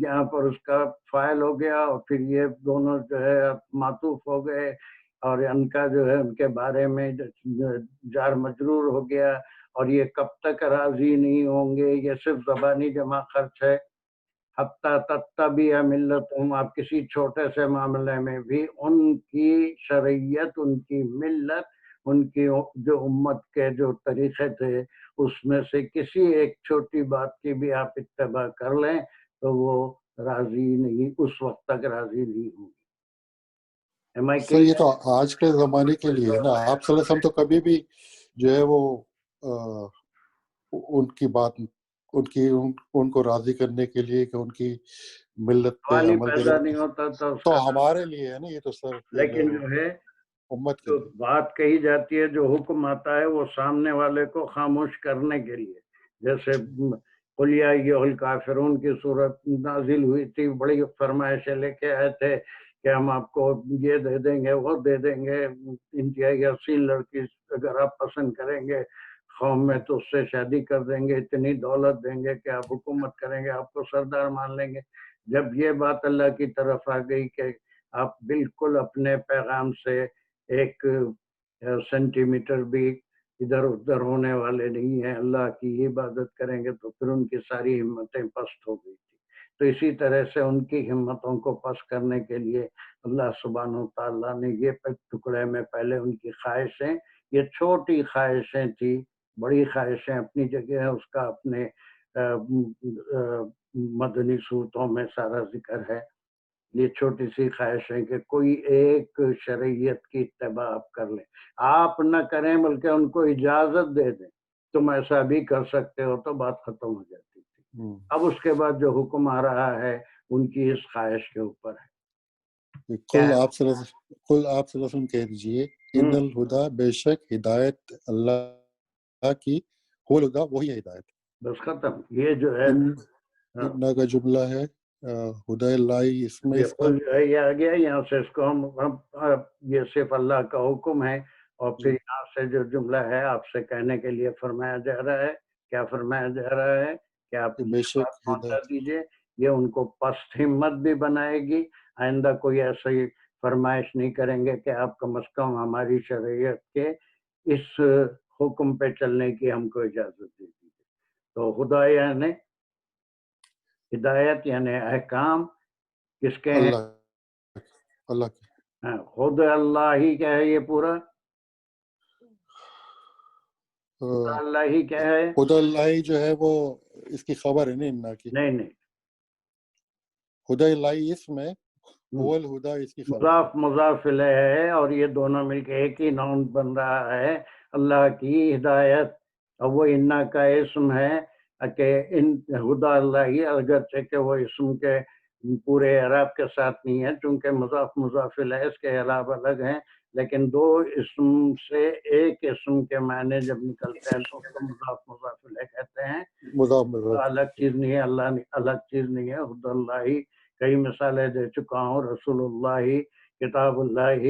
یہاں پر اس کا فاعل ہو گیا، اور پھر یہ دونوں جو ہے معطوف ہو گئے، اور ان کا جو ہے ان کے بارے میں جار مجرور ہو گیا، اور یہ کب تک راضی نہیں ہوں گے، یہ صرف زبانی جمع خرچ ہے۔ حتیٰ تتبع ملتہم، آپ کسی چھوٹے سے معاملے میں بھی ان کی شرعیت، ان کی ملت، ان کی جو امت کے جو طریقے تھے اس میں سے کسی ایک چھوٹی بات کی بھی آپ اتباع کر لیں تو وہ راضی نہیں، اس وقت تک راضی نہیں ہوں گے۔ سر یہ تو آج کے زمانے کے لیے ہے نا، آپ صلی اللہ علیہ وسلم تو کبھی بھی جو ہے وہ ان کی بات ان کو راضی کرنے کے لیے کہ ان کی ملت پہ عمل پیدا نہیں ہوتا تھا تو ہمارے لیے ہے نا یہ تو سر، لیکن جو ہے امت کے جو بات کہی جاتی ہے، جو حکم آتا ہے وہ سامنے والے کو خاموش کرنے کے لیے، جیسے قل یا ایھا الکافرون کی صورت نازل ہوئی تھی، بڑی فرمائشیں لے کے آئے تھے کہ ہم آپ کو یہ دے دیں گے، وہ دے دیں گے، انتہائی حسین لڑکی اگر آپ پسند کریں گے قوم میں تو اس سے شادی کر دیں گے، اتنی دولت دیں گے کہ آپ حکومت کریں گے، آپ کو سردار مان لیں گے۔ جب یہ بات اللہ کی طرف آ گئی کہ آپ بالکل اپنے پیغام سے ایک سینٹی میٹر بھی ادھر ادھر ہونے والے نہیں ہیں، اللہ کی عبادت کریں گے، تو پھر ان کی ساری ہمتیں پست ہو گئی تھی۔ تو اسی طرح سے ان کی ہمتوں کو پست کرنے کے لیے اللہ سبحانہ تعالیٰ نے یہ ٹکڑے میں پہلے ان کی خواہشیں، یہ چھوٹی خواہشیں تھی، بڑی خواہشیں اپنی جگہ ہے، اس کا اپنے مدنی صورتوں میں سارا ذکر ہے۔ یہ چھوٹی سی خواہش ہے کہ کوئی ایک شرعیت کی اتباع آپ کر لیں، آپ نہ کریں بلکہ ان کو اجازت دے دیں تم ایسا بھی کر سکتے ہو، تو بات ختم ہو جاتی تھی۔ اب اس کے بعد جو حکم آ رہا ہے ان کی اس خواہش کے اوپر ہے۔ کل آپ صلی اللہ علیہ وسلم کہہ دیجئے ان الہدا، بے شک ہدایت اللہ کی، ہو الہدا وہی ہے ہدایت، بس ختم۔ یہ جو ہے ان کا جملہ ہے ہدای اللہ، اس میں اس کا یہ آ گیا، یہاں سے اس کو ہم یہ صرف اللہ کا حکم ہے، اور پھر یہاں سے جو جملہ ہے آپ سے کہنے کے لیے فرمایا جا رہا ہے، کیا فرمایا جا رہا ہے کہ آپ بے شک بات پہنچا دیجئے، یہ ان کو پست ہمت بھی بنائے گی، آئندہ کوئی ایسی فرمائش نہیں کریں گے کہ آپ کم از کم ہماری شریعت کے اس حکم پہ چلنے کی ہم کو اجازت دے دیجیے۔ تو خدا یعنی ہدایت یعنی احکام کس کے ہیں؟ اللہ کے۔ خود اللہ ہی کیا ہے، یہ پورا خدا اللہ ہی کیا ہے، خدا اللہ جو ہے وہ اس کی خبر ہے نا، انا کی نہیں خدا اللہ اس میں هو الہدا اس کی خبر مضاف مضاف الیہ ہے، اور یہ دونوں مل کے ایک ہی نون بن رہا ہے، اللہ کی ہدایت، اور وہ انا کا اسم ہے کہ ان خدا اللہ ہی، اگرچہ کہ وہ اسم کے پورے اعراب کے ساتھ نہیں ہے چونکہ مضاف مضاف الیہ اس کے اعراب الگ ہیں، لیکن دو اسم سے ایک اسم کے معنی جب نکلتے ہیں تو اس کو مضاف مضاف الیہ کہتے ہیں۔ الگ چیز نہیں ہے، اللہ الگ چیز نہیں ہے، خدا اللہ ہی کئی مثالیں دے چکا ہوں، رسول اللہ، کتاب اللہ،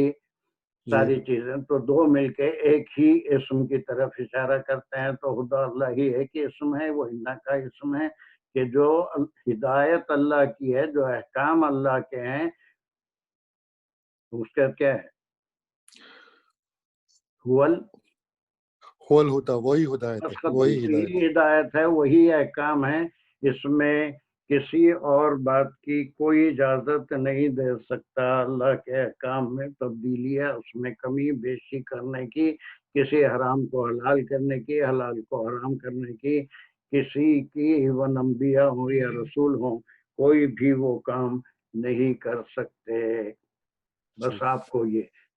ساری چیزیں تو دو مل کے ایک ہی اسم کی طرف اشارہ کرتے ہیں، تو خدا اللہ ہی ایک ہی اسم ہے، وہ انا کا اسم ہے کہ جو ہدایت اللہ کی ہے، جو احکام اللہ کے ہیں، اس کا کیا ہے، هو الہدا، وہی ہدایت بس ہے، ختم، وہی وہی ہدایت ہے. ہدایت ہے، وہی احکام ہے. اس میں کسی اور بات کی کوئی اجازت نہیں دے سکتا. اللہ کے احکام میں تبدیلی ہے، اس میں کمی بیشی کرنے کی، کسی حرام کو حلال کرنے کی، حلال کو حرام کرنے کی، کسی کی ایون انبیاء ہوں یا رسول ہوں کوئی بھی وہ کام نہیں کر سکتے. بس آپ کو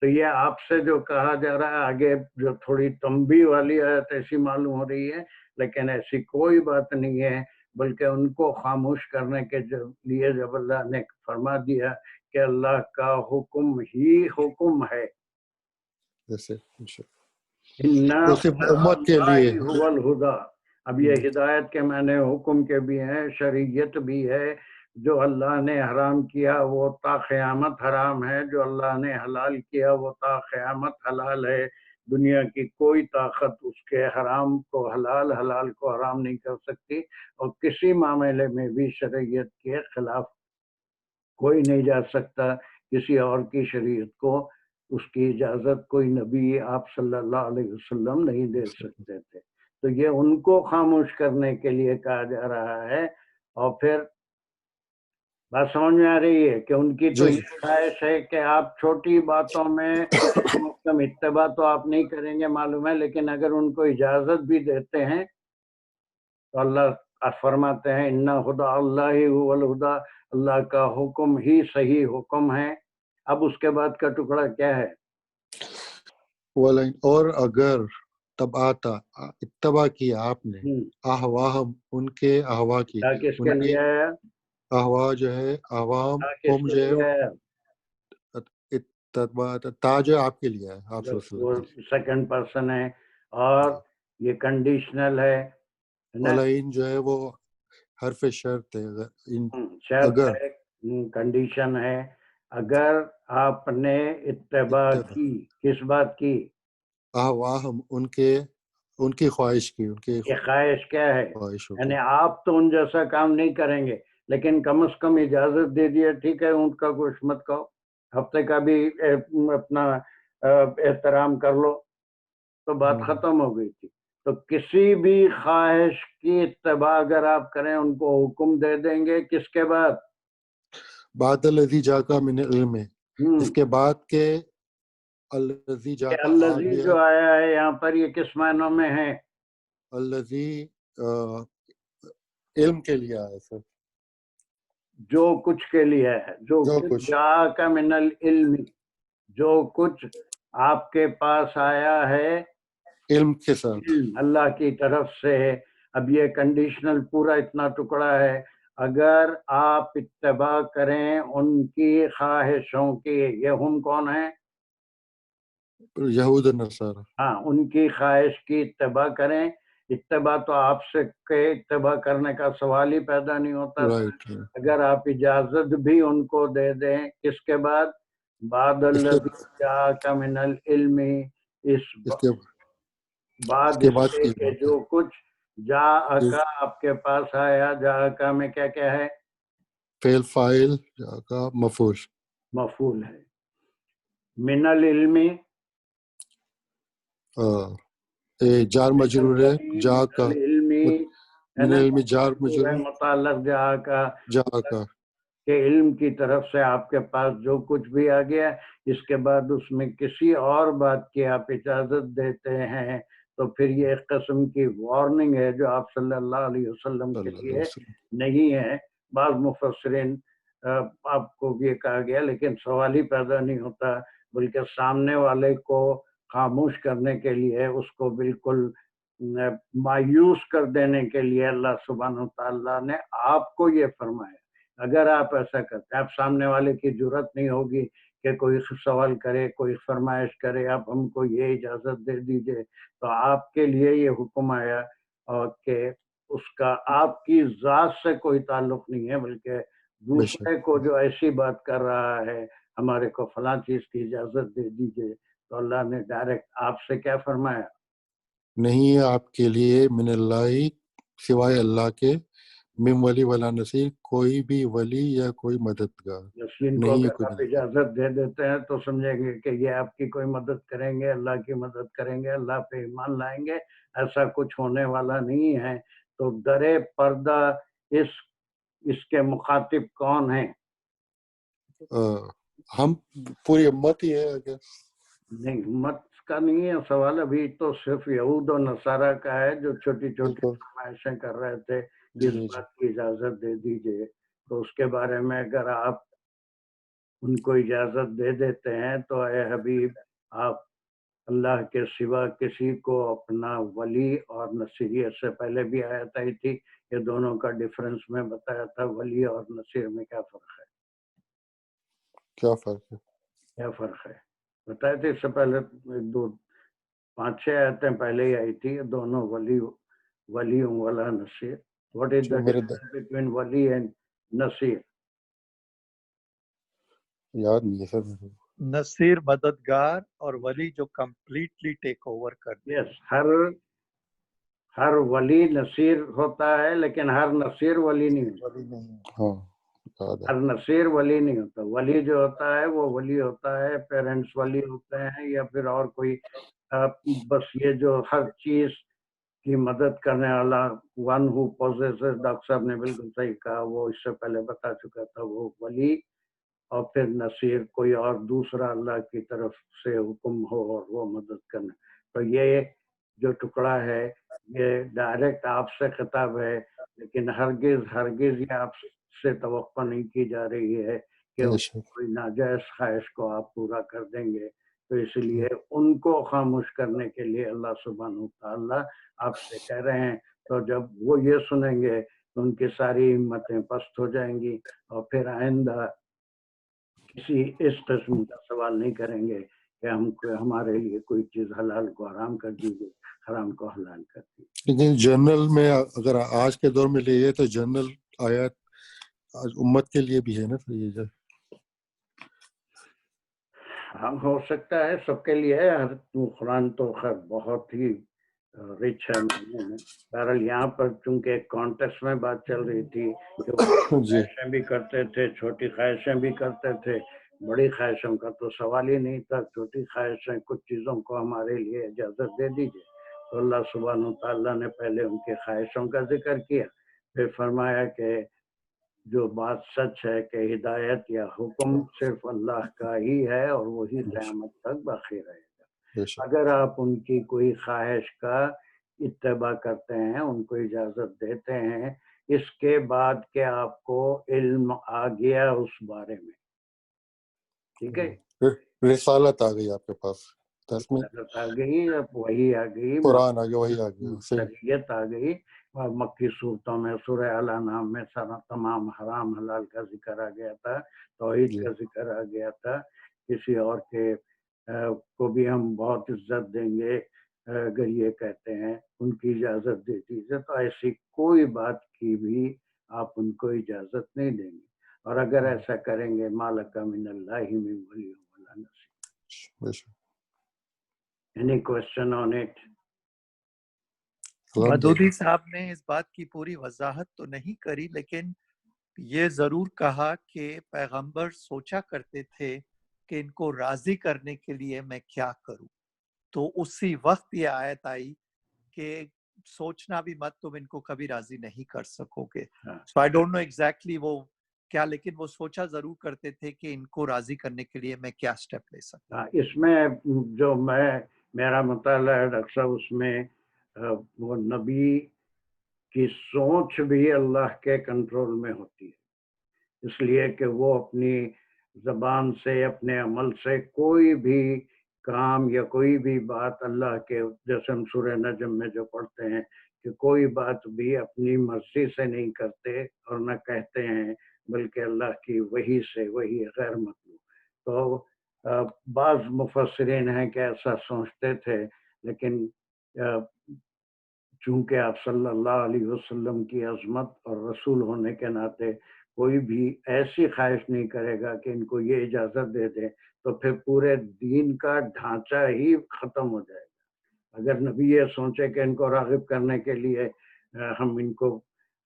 تو یہ آپ سے جو کہا جا رہا ہے آگے جو تھوڑی تنبیہ والی آیت ایسی معلوم ہو رہی ہے، لیکن ایسی کوئی بات نہیں ہے، بلکہ ان کو خاموش کرنے کے لیے جب اللہ نے فرما دیا کہ اللہ کا حکم ہی حکم ہے. جیسے اِنَّا وہ صرف امت کے لیے. اللَّهِ هُوَ الْهُدَى. اب یہ ہدایت کے معنی حکم کے بھی ہیں، شریعت بھی ہے. جو اللہ نے حرام کیا وہ تا قیامت حرام ہے، جو اللہ نے حلال کیا وہ تا قیامت حلال ہے. دنیا کی کوئی طاقت اس کے حرام کو حلال، حلال کو حرام نہیں کر سکتی، اور کسی معاملے میں بھی شریعت کے خلاف کوئی نہیں جا سکتا. کسی اور کی شریعت کو اس کی اجازت کوئی نبی آپ صلی اللہ علیہ وسلم نہیں دے سکتے تھے. تو یہ ان کو خاموش کرنے کے لیے کہا جا رہا ہے. اور پھر بات سمجھ میں آ رہی ہے کہ ان کی تو جی یہ خواہش ہے کہ آپ چھوٹی باتوں میں کم از کم اتباع تو آپ نہیں کریں گے معلوم ہے، لیکن اگر ان کو اجازت بھی دیتے ہیں تو اللہ فرماتے ہیں اِنَّ ہُدَى اللَّهِ هُوَ الْهُدَى، اللہ کا حکم ہی صحیح حکم ہے. اب اس کے بعد کا ٹکڑا کیا ہے؟ اور اگر تب آتا اتباع کیا آپ نے احواہم ان کے احوا کی، کیا کس ان کے کی لیے ہے؟ احوا جو ہے عوام کس ہم کے جو لیے ہے؟ ہے اتباع تا جو آپ کے لیے ہے، آپ صلی اللہ وہ علیہ وسلم سیکنڈ پرسن ہے، اور یہ کنڈیشنل ہے نا، علین جو ہے وہ حرف شرط ہے. شرط اگر ہے، کنڈیشن ہے. اگر آپ نے اتباع کی، کس بات کی؟ احواہم ان کی خواہش کی، ان کی یہ خواہش کیا ہے؟ خواہشوں کی. یعنی آپ تو ان جیسا کام نہیں کریں گے، لیکن کم از کم اجازت دے دیا، ٹھیک ہے اونٹ کا گوشت مت کھاؤ، ہفتے کا بھی اپنا احترام کر لو، تو بات ختم ہو گئی تھی. تو کسی بھی خواہش کی اتباع اگر آپ کریں، ان کو حکم دے دیں گے کس کے بعد؟ بعد الذی جاءک من العلم، اس کے بعد کے الذی جاءک آ الذی گیا. جو آیا ہے یہاں پر یہ کس معنوں میں ہے؟ الذی علم کے لیے آیا سر، جو کچھ کے لیے ہے، جو کچھ جاءک من العلم، جو کچھ آپ کے پاس آیا ہے علم کے ساتھ. علم اللہ کی طرف سے. اب یہ کنڈیشنل پورا اتنا ٹکڑا ہے. اگر آپ اتباع کریں ان کی خواہشوں کی، یہ ہم کون ہیں؟ یہود النصارہ. ہاں، ان کی خواہش کی اتباع کریں. اتباع تو آپ سے کہ اتباع کرنے کا سوال ہی پیدا نہیں ہوتا. رائٹ. اگر آپ اجازت بھی ان کو دے دیں، کس کے بعد؟ بعد الذی جاءک من العلم، اس بعد اس کے کہ جو کچھ جاءک آپ کے پاس آیا. جاءک میں کیا کیا ہے؟ فعل فاعل کا مفعول، مفعول ہے. من العلم جار مجرور ہے. جا کا علم ہے من نا، علم جار مجرور متعلق جاءک جا کا. کہ علم کی طرف سے آپ کے پاس جو کچھ بھی آ گیا، اس کے بعد اس میں کسی اور بات کی آپ اجازت دیتے ہیں، تو پھر یہ ایک قسم کی وارننگ ہے جو آپ صلی اللہ علیہ وسلم کے لیے نہیں ہے. بعض مفسرین آپ کو بھی کہا گیا، لیکن سوال ہی پیدا نہیں ہوتا، بلکہ سامنے والے کو خاموش کرنے کے لیے، اس کو بالکل مایوس کر دینے کے لیے اللہ سبحانہ وتعالیٰ نے آپ کو یہ فرمایا. اگر آپ ایسا کرتے، آپ سامنے والے کی جرات نہیں ہوگی کہ کوئی سوال کرے، کوئی فرمائش کرے، آپ ہم کو یہ اجازت دے دیجئے، تو آپ کے لیے یہ حکم آیا اور کہ اس کا آپ کی ذات سے کوئی تعلق نہیں ہے، بلکہ دوسرے کو جو ایسی بات کر رہا ہے، ہمارے کو فلاں چیز کی اجازت دے دیجئے، تو اللہ نے ڈائریکٹ آپ سے کیا فرمایا؟ نہیں ہے آپ کے لیے من اللہ سوائے اللہ کے، من ولی ولا نصیر، کوئی بھی ولی یا کوئی مددگار یاسین کو نہیں ہے، اگر کوئی آپ مددگار۔ اجازت دے دیتے ہیں تو سمجھیں گے کہ یہ آپ کی کوئی مدد کریں گے، اللہ کی مدد کریں گے، اللہ پہ ایمان لائیں گے، ایسا کچھ ہونے والا نہیں ہے۔ تو درے پردہ اس کے مخاطب کون ہیں؟ ہم پوری امت ہی ہے اگر نہیں، امت کا نہیں ہے سوال، ابھی تو صرف یہود و نصارہ کا ہے جو چھوٹی چھوٹی بالکل فرمائشیں کر رہے تھے کہ جی اس جی جی بات کی اجازت دے دیجئے، تو اس کے بارے میں اگر آپ ان کو اجازت دے دیتے ہیں تو اے حبیب آپ اللہ کے سوا کسی کو اپنا ولی اور نصیر، اس سے پہلے بھی آیت آئی تھی، یہ دونوں کا ڈیفرنس میں بتایا تھا، ولی اور نصیر میں کیا فرق ہے، کیا فرق ہے؟ کیا فرق ہے بتائے تھے اس سے پہلے، ایک دو 5-6 آیتیں پہلے ہی آئی تھی، یہ دونوں ولی ولا نصیر. What is the میرے difference between wali and nasir? یاد نہیں ہے سر میرے کو۔ نصیر مددگار اور ولی جو کمپلیٹلی ٹیک اوور کر دے۔ Yes, ہر ولی نصیر ہوتا ہے لیکن ہر نصیر ولی نہیں ہوتا، ولی نہیں ہے۔ ہاں یاد ہے۔ ہر نصیر ولی نہیں ہوتا، ولی جو ہوتا ہے وہ ولی ہوتا ہے، پیرنٹس ولی ہوتے ہیں یا پھر اور کوئی، بس یہ جو ہر چیز کی مدد کرنے والا، ون ہو پوزیسز، ڈاکٹر صاحب نے بالکل صحیح کہا، وہ اس سے پہلے بتا چکا تھا، وہ ولی، اور پھر نصیر کوئی اور دوسرا اللہ کی طرف سے حکم ہو اور وہ مدد کرنا۔ تو یہ جو ٹکڑا ہے یہ ڈائریکٹ آپ سے خطاب ہے، لیکن ہرگز یہ آپ سے توقع نہیں کی جا رہی ہے کہ بے شک۔ کوئی ناجائز خواہش کو آپ پورا کر دیں گے، تو اس لیے ان کو خاموش کرنے کے لیے اللہ سبحانہ وتعالیٰ آپ سے کہہ رہے ہیں، تو جب وہ یہ سنیں گے تو ان کی ساری ہمتیں پست ہو جائیں گی، اور پھر آئندہ کسی اس قسم کا سوال نہیں کریں گے کہ ہمارے لیے کوئی چیز حلال کو حرام کر دیجیے، حرام کو حلال کر دیجیے۔ لیکن جنرل میں اگر آج کے دور میں لیے تو جنرل آیات آج امت کے لیے بھی ہے نا، پھر یہ جو ہاں ہو سکتا ہے سب کے لیے ہے، قرآن تو خیر بہت ہی رچ ہے معنی میں۔ بہرحال یہاں پر چونکہ ایک کانٹیکس میں بات چل رہی تھی کہ وہ جی خواہشیں بھی کرتے تھے، چھوٹی خواہشیں بھی کرتے تھے، بڑی خواہشوں کا تو سوال ہی نہیں تھا، چھوٹی خواہشیں کچھ چیزوں کو ہمارے لیے اجازت دے دیجیے، تو اللہ سبحانہ تعالیٰ نے پہلے ان کی خواہشوں کا ذکر کیا، پھر فرمایا کہ جو بات سچ ہے کہ ہدایت یا حکم صرف اللہ کا ہی ہے اور وہی قیامت تک باقی رہے گا۔ بے شک۔ اگر آپ ان کی کوئی خواہش کا اتباع کرتے ہیں، ان کو اجازت دیتے ہیں، اس کے بعد کہ آپ کو علم آ گیا اس بارے میں، ٹھیک ہے، رسالت آ گئی آپ کے پاس، تسمیں اجازت آ گئی، اب وہی آ گئی، قرآن آ گیا، وہی آ گیا، صحیح۔ شریعت آ گئی، اور مکی صورتوں میں سورہ الانعام میں سارا تمام حرام حلال کا ذکر آ گیا تھا، توحید جی کا ذکر آ گیا تھا، کسی اور کے کو بھی ہم بہت عزت دیں گے اگر یہ کہتے ہیں ان کی اجازت دے دیجیے، تو ایسی کوئی بات کی بھی آپ ان کو اجازت نہیں دیں گے، اور اگر ایسا کریں گے مالک من اللہ من ولی ولا نصیر۔ بے شک۔ Any question on it? Maududi صاحب نے اس بات کی پوری وضاحت تو نہیں کری، لیکن یہ ضرور کہا کہ پیغمبر سوچا کرتے تھے کہ ان کو راضی کرنے کے لیے میں کیا کروں، تو اسی وقت یہ آیت آئی کہ سوچنا بھی مت، تم ان کو کبھی راضی نہیں کر سکو گے۔ سو آئی ڈونٹ نو ایگزیکٹلی وہ کیا، لیکن وہ سوچا ضرور کرتے تھے کہ ان کو راضی کرنے کے لیے میں کیا سٹیپ لے سکتا ہوں۔ اس میں جو میرا مطالعہ ہے ڈاکٹر صاحب، اس میں وہ نبی کی سوچ بھی اللہ کے کنٹرول میں ہوتی ہے، اس لیے کہ وہ اپنی زبان سے، اپنے عمل سے کوئی بھی کام یا کوئی بھی بات اللہ کے، جیسے ہم سورہ نجم میں جو پڑھتے ہیں کہ کوئی بات بھی اپنی مرضی سے نہیں کرتے اور نہ کہتے ہیں، بلکہ اللہ کی وحی سے، وحی غیر مطلوب۔ تو بعض مفسرین ہیں کہ ایسا سوچتے تھے، لیکن چونکہ آپ صلی اللہ علیہ وسلم کی عظمت اور رسول ہونے کے ناطے کوئی بھی ایسی خواہش نہیں کرے گا کہ ان کو یہ اجازت دے دے، تو پھر پورے دین کا ڈھانچہ ہی ختم ہو جائے گا۔ اگر نبی یہ سوچے کہ ان کو راغب کرنے کے لیے ہم ان کو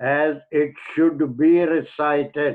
as it should be recited,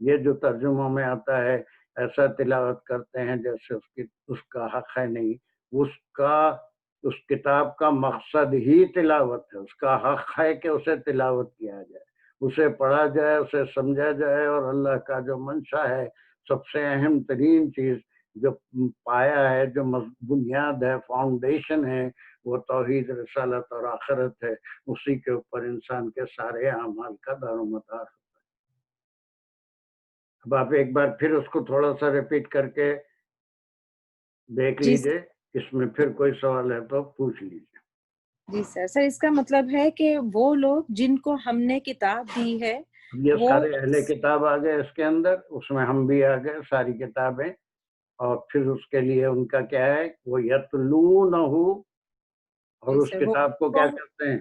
یہ جو ترجموں میں آتا ہے ایسا تلاوت کرتے ہیں جیسے اس کا حق ہے نہیں، اس کتاب کا مقصد ہی تلاوت ہے، اس کا حق ہے کہ اسے تلاوت کیا جائے، اسے پڑھا جائے، اسے سمجھا جائے، اور اللہ کا جو منشا ہے، سب سے اہم ترین چیز جو پایا ہے، جو بنیاد ہے، فاؤنڈیشن ہے، وہ توحید، رسالت اور آخرت ہے، اسی کے اوپر انسان کے سارے اعمال کا دار و مدار ہوتا ہے۔ اب آپ ایک بار پھر اس کو تھوڑا سا ریپیٹ کر کے دیکھ جی لیجئے، اس میں پھر کوئی سوال ہے تو پوچھ لیجئے۔ جی سر، اس کا مطلب ہے کہ وہ لوگ جن کو ہم نے کتاب دی ہے یہ وہ سارے اہل کتاب آ گئے اس کے اندر، اس میں ہم بھی آ گئے، ساری کتابیں، اور پھر اس کے لیے ان کا کیا ہے، وہ یتلونہ، اور جی اس سر، کتاب کو کیا کرتے ہیں،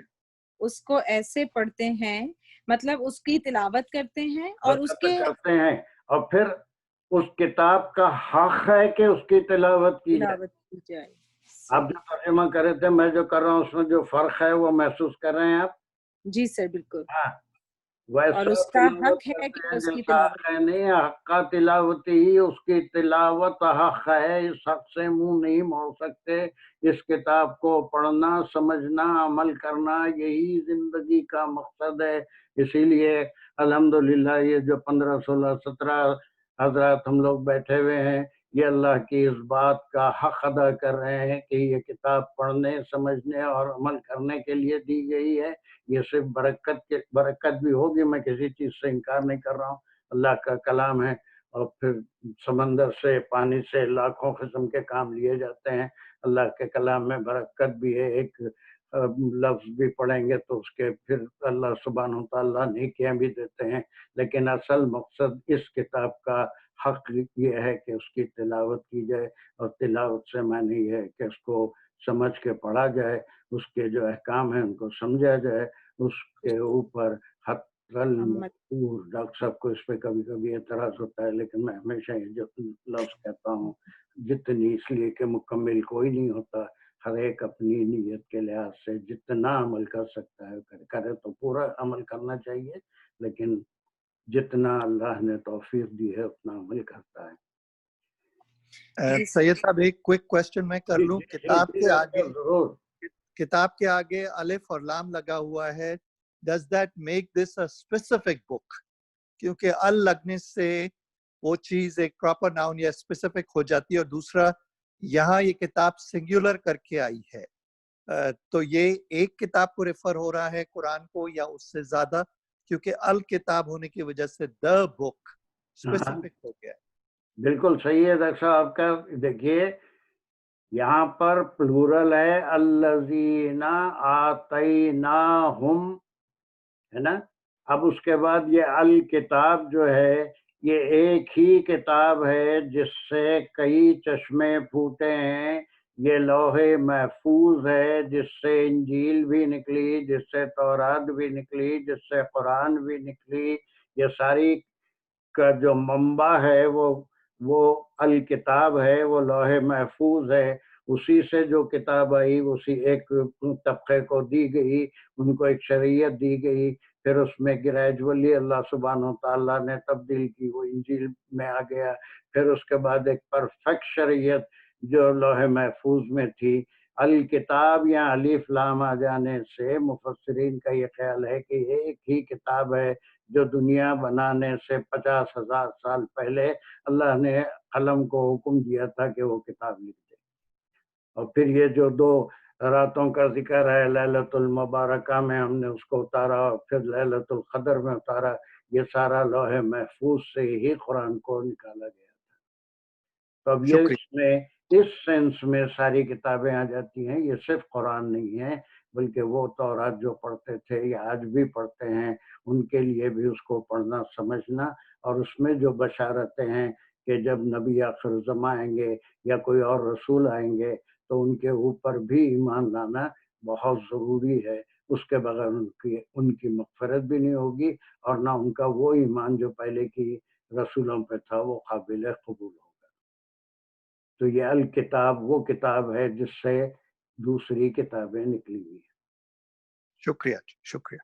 اس کو ایسے پڑھتے ہیں، مطلب اس کی تلاوت کرتے ہیں اور اس کے کرتے ہیں، اور پھر اس کتاب کا حق ہے کہ اس کی تلاوت کی جائے۔ تلاوت کی جائے۔ آپ جو ترجمہ کر رہے تھے، میں جو کر رہا ہوں، اس میں جو فرق ہے وہ محسوس کر رہے ہیں آپ؟ جی سر بالکل، ہاں، اور ویسا اس کا تلاوت حق ہے کرتے کہ ہیں اس کی جیسا تلاوت حق ہے، نہیں، حق کا تلاوت ہی، اس کی تلاوت حق ہے، اس حق سے منہ نہیں موڑ سکتے۔ اس کتاب کو پڑھنا، سمجھنا، عمل کرنا، یہی زندگی کا مقصد ہے۔ اسی لیے الحمدللہ یہ جو 15 16 17 حضرات ہم لوگ بیٹھے ہوئے ہیں، یہ اللہ کی اس بات کا حق ادا کر رہے ہیں کہ یہ کتاب پڑھنے، سمجھنے اور عمل کرنے کے لیے دی گئی ہے۔ یہ صرف برکت بھی ہوگی، میں کسی چیز سے انکار نہیں کر رہا ہوں، اللہ کا کلام ہے، اور پھر سمندر سے، پانی سے لاکھوں قسم کے کام لیے جاتے ہیں، اللہ کے کلام میں برکت بھی ہے۔ ایک لفظ بھی پڑھیں گے تو اس کے پھر اللہ سبحانہ و تعالیٰ نیکیاں بھی دیتے ہیں، لیکن اصل مقصد اس کتاب کا حق یہ ہے کہ اس کی تلاوت کی جائے، اور تلاوت سے معنی یہ ہے کہ اس کو سمجھ کے پڑھا جائے، اس کے جو احکام ہیں ان کو سمجھا جائے، اس کے اوپر حق المذکور، ڈاکٹر صاحب کو اس پہ کبھی کبھی اعتراض ہوتا ہے، لیکن میں ہمیشہ یہ جو لفظ کہتا ہوں، جتنی، اس لیے کہ مکمل کوئی نہیں ہوتا، ہر ایک اپنی نیت کے لحاظ سے جتنا عمل کر سکتا ہے کرے، تو پورا عمل کرنا چاہیے، لیکن جتنا اللہ نے توفیق دی ہے اتنا عمل کرتا ہے۔ سید صاحب ایک کوئک کوشچن میں کر لوں، کتاب کے آگے الف اور لام لگا ہوا ہے، does that make this a specific book? کیونکہ ال لگنے سے وہ چیز ایک پراپر ناؤن یا اسپیسیفک ہو جاتی ہے، اور دوسرا یہاں یہ کتاب سنگولر کر کے آئی ہے، تو یہ ایک کتاب کو ریفر ہو رہا ہے قرآن کو، یا اس سے زیادہ؟ کیونکہ ال کتاب ہونے کی وجہ سے دا بک اسپیسیفک ہو گیا ہے۔ بالکل صحیح ہے ڈاکٹر صاحب آپ کا۔ دیکھیے یہاں پر پلورل ہے، الذین آتیناہم، ہے نا، اب اس کے بعد یہ الکتاب جو ہے، یہ ایک ہی کتاب ہے جس سے کئی چشمے پھوٹے ہیں، یہ لوح محفوظ ہے جس سے انجیل بھی نکلی، جس سے تورات بھی نکلی، جس سے قرآن بھی نکلی، یہ ساری کا جو منبع ہے وہ الکتاب ہے، وہ لوح محفوظ ہے، اسی سے جو کتاب آئی اسی ایک طبقے کو دی گئی، ان کو ایک شریعت دی گئی، پھر اس میں گریجولی اللہ سبحانہ تعالیٰ نے تبدیل کی، وہ انجیل میں آ گیا، پھر اس کے بعد ایک پرفیکٹ شریعت جو لوح محفوظ میں تھی۔ الکتاب یا الف لام آ جانے سے مفسرین کا یہ خیال ہے کہ ایک ہی کتاب ہے جو دنیا بنانے سے 50,000 سال پہلے اللہ نے قلم کو حکم دیا تھا کہ وہ کتاب لکھ دے، اور پھر یہ جو 2 راتوں کا ذکر ہے، لیلۃ المبارکہ میں ہم نے اس کو اتارا، اور پھر لیلۃ القدر میں اتارا، یہ سارا لوح محفوظ سے ہی قرآن کو نکالا گیا تھا۔ تو اب یہ اس میں اس سینس میں ساری کتابیں آ جاتی ہیں، یہ صرف قرآن نہیں ہے، بلکہ وہ تورات جو پڑھتے تھے یا آج بھی پڑھتے ہیں ان کے لیے بھی اس کو پڑھنا، سمجھنا، اور اس میں جو بشارتیں ہیں کہ جب نبی آخر زماں آئیں گے یا کوئی اور رسول آئیں گے تو ان کے اوپر بھی ایمان لانا بہت ضروری ہے، اس کے بغیر ان کی مغفرت بھی نہیں ہوگی، اور نہ ان کا وہ ایمان جو پہلے کی رسولوں پہ تھا وہ قابل قبول ہوگا۔ تو یہ الکتاب وہ کتاب ہے جس سے دوسری کتابیں نکلی ہوئی ہیں۔ شکریہ، شکریہ۔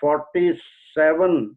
47,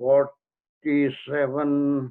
47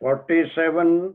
47,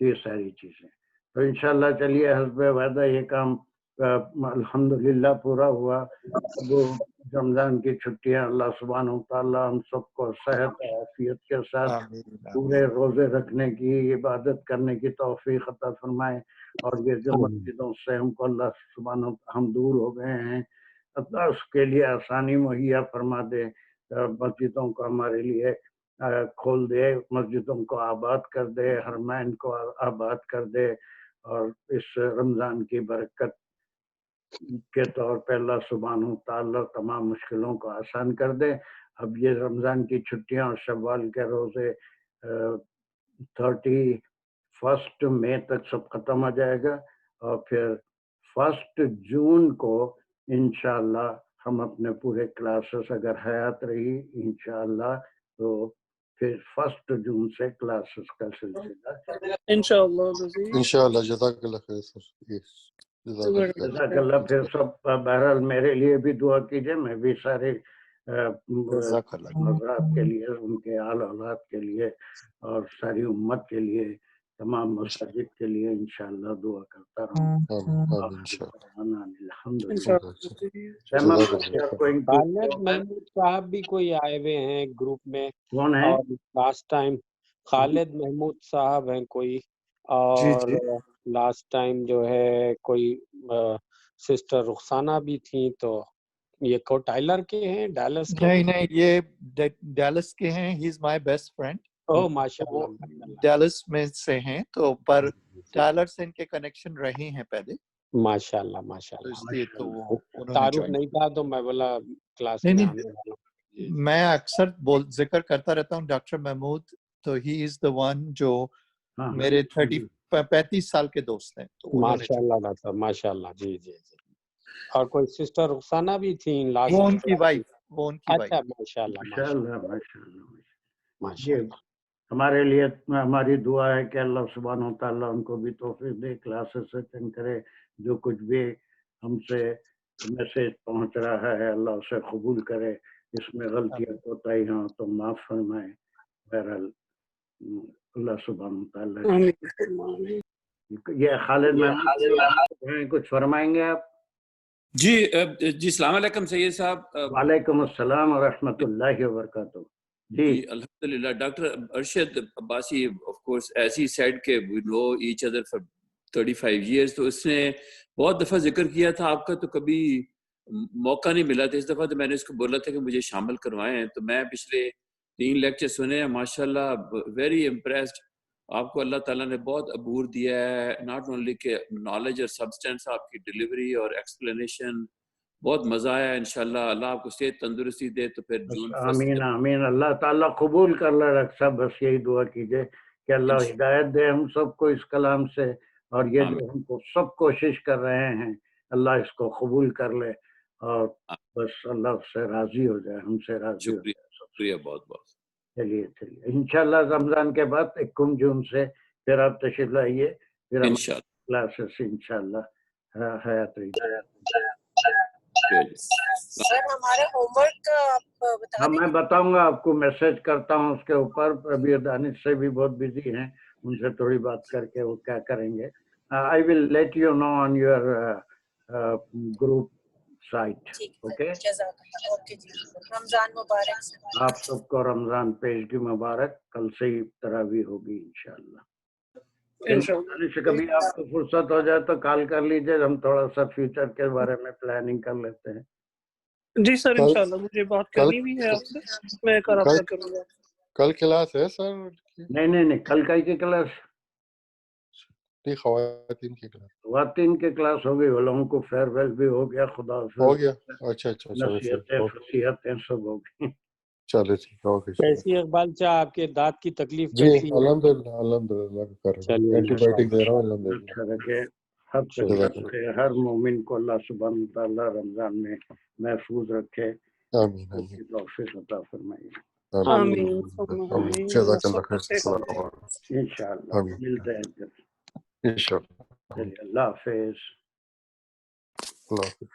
یہ ساری چیزیں. تو انشاءاللہ چلیے حسب وعدہ یہ کام الحمدللہ پورا ہوا. اب رمضان کی چھٹیاں اللہ سبحانہ وتعالیٰ ہم سب کو صحت عافیت کے ساتھ پورے روزے رکھنے کی عبادت کرنے کی توفیق عطا فرمائے. اور یہ جو مسجدوں سے ہم کو اللہ سبحانہ ہم دور ہو گئے ہیں اللہ اس کے لیے آسانی مہیا فرما دے. مسجدوں کو ہمارے لیے کھول دے, مسجدوں کو آباد کر دے, حرمین کو آباد کر دے. اور اس رمضان کی برکت کے طور پہ اللہ سبحانہ وتعالیٰ تمام مشکلوں کو آسان کر دے. اب یہ رمضان کی چھٹیاں اور شوال کے روزے 31 مئی تک سب ختم ہو جائے گا, اور پھر 1 جون کو انشاءاللہ ہم اپنے پورے کلاسز اگر حیات رہی انشاءاللہ تو پھر 1 جون سے کلاسز کا سلسلہ انشاءاللہ. جزاک اللہ خیر سر. جزاک اللہ. پھر سب بہرحال میرے لیے بھی دعا کیجئے, میں بھی سارے حضرات کے لیے, ان کے آل اولاد کے لیے اور ساری امت کے لیے, تمام مساجد کے لیے انشاءاللہ دعا کرتا رہوں. خالد محمود صاحب بھی کوئی آئے ہوئے ہیں گروپ میں. کون ہے؟ لاسٹ ٹائم خالد محمود صاحب ہیں کوئی, اور لاسٹ ٹائم جو ہے کوئی سسٹر رخسانہ بھی تھیں. تو یہ کو ٹائلر کے ہیں, ڈیلس کے؟ نہیں, یہ ڈیلس کے ہیں. ہی از مائی بیسٹ فرینڈ. اوہ ماشاءاللہ, ڈیلس میں سے ہیں, تو پر ٹائلر سے ان کے کنیکشن رہے ہیں پہلے. ماشاءاللہ ماشاءاللہ. اس لیے تو انہوں نے تعارف نہیں تھا تو میں بولا کلاس میں آنے والا. میں اکثر ذکر کرتا رہتا ہوں ڈاکٹر محمود, تو ہی از دا ون جو میرے 35 سال کے دوست ہیں. ماشاءاللہ ڈاکٹر, ماشاءاللہ. جی جی جی. اور کوئی سسٹر رخسانہ بھی تھیں لاسٹ, وہ ان کی وائف. اچھا ماشاءاللہ ماشاءاللہ. ہمارے لیے ہماری دعا ہے کہ اللہ سبحانہ وتعالیٰ ان کو بھی توفیق دے, کلاسز اٹینڈ کرے. جو کچھ بھی ہم سے میسج پہنچ رہا ہے اللہ اسے قبول کرے. اس میں غلطیاں کوتاہی ہوں تو معاف فرمائے. بہرحال اللہ سبحانہ وتعالیٰ. یہ خالد محمود کچھ فرمائیں گے آپ؟ جی السلام علیکم سید صاحب. وعلیکم السلام ورحمۃ اللہ وبرکاتہ. جی الحمدللہ. Doctor Arshad Abbasi of course as he said کہ وی نو ایچ ادر فار 35 ایئرس. تو اس نے بہت دفعہ ذکر کیا تھا آپ کا, تو کبھی موقع نہیں ملا تھا. اس دفعہ تو میں نے اس کو بولا تھا کہ مجھے شامل کروائیں. تو میں پچھلے 3 لیکچر سنے ہیں, ماشاءاللہ ویری امپریسڈ. آپ کو اللہ تعالیٰ نے بہت عبور دیا ہے, ناٹ اونلی کہ نالج اور سبسٹینس, آپ کی ڈلیوری اور ایکسپلینیشن بہت مزہ آیا. انشاءاللہ اللہ آپ کو صحت تندرستی دے. تو پھر جون آمین آمین. اللہ تعالیٰ قبول کر لے رکھ سب. بس یہی دعا کیجئے کہ اللہ ہدایت دے ہم سب کو اس کلام سے, اور یہ جو ہم کو سب کوشش کر رہے ہیں اللہ اس کو قبول کر لے, اور بس اللہ سے راضی ہو جائے, ہم سے راضی ہو جائے. شکریہ بہت بہت. چلیے انشاءاللہ رمضان کے بعد 1 جون سے پھر آپ تشریف لائیے, پھر ہم کلاسز انشاءاللہ حیات رہی. سر ہمارا ہوم ورک آپ بتا دیں. میں بتاؤں گا آپ کو, میسج کرتا ہوں اس کے اوپر. ابھی دانش سے بھی بہت بزی ہیں, ان سے تھوڑی بات کر کے وہ کیا کریں گے. I will let you know on your group site. Okay. Okay جی. رمضان مبارک. آپ سب کو رمضان پیشگی مبارک. کل سے ہی تراویح ہوگی انشاءاللہ. کبھی آپ کو فرصت ہو جائے تو کال کر لیجیے, ہم تھوڑا سا فیوچر کے بارے میں پلاننگ کر لیتے ہیں. جی سر انشاءاللہ مجھے بات کرنی بھی ہے آپ سے, میں رابطہ کروں گا. کل کلاس ہے سر؟ نہیں کل کا کی کلاس, خواتین کی کلاس. خواتین کی کلاس ہو گئی, وہ لوگوں کو فیئر ویل بھی ہو گیا, خدا ہو گیا. اچھا نصیحتیں فصیحتیں سب ہو گئی. چلے ٹھیک ہے. اوکے. کیسی اقبال چاہ آپ کے دانت کی تکلیف جی کیسی ہے؟ الحمدللہ کر رہا ہوں, اینٹی بایوٹک دے رہا ہوں الحمدللہ. ہر مومن کو اللہ سبحانہ وتعالیٰ رمضان میں محفوظ رکھے. آمین آمین. توفیق عطا فرمائے. آمین. جزاک اللہ خیر. انشاءاللہ ملتے ہیں انشاءاللہ. اللہ حافظ. اللہ حافظ.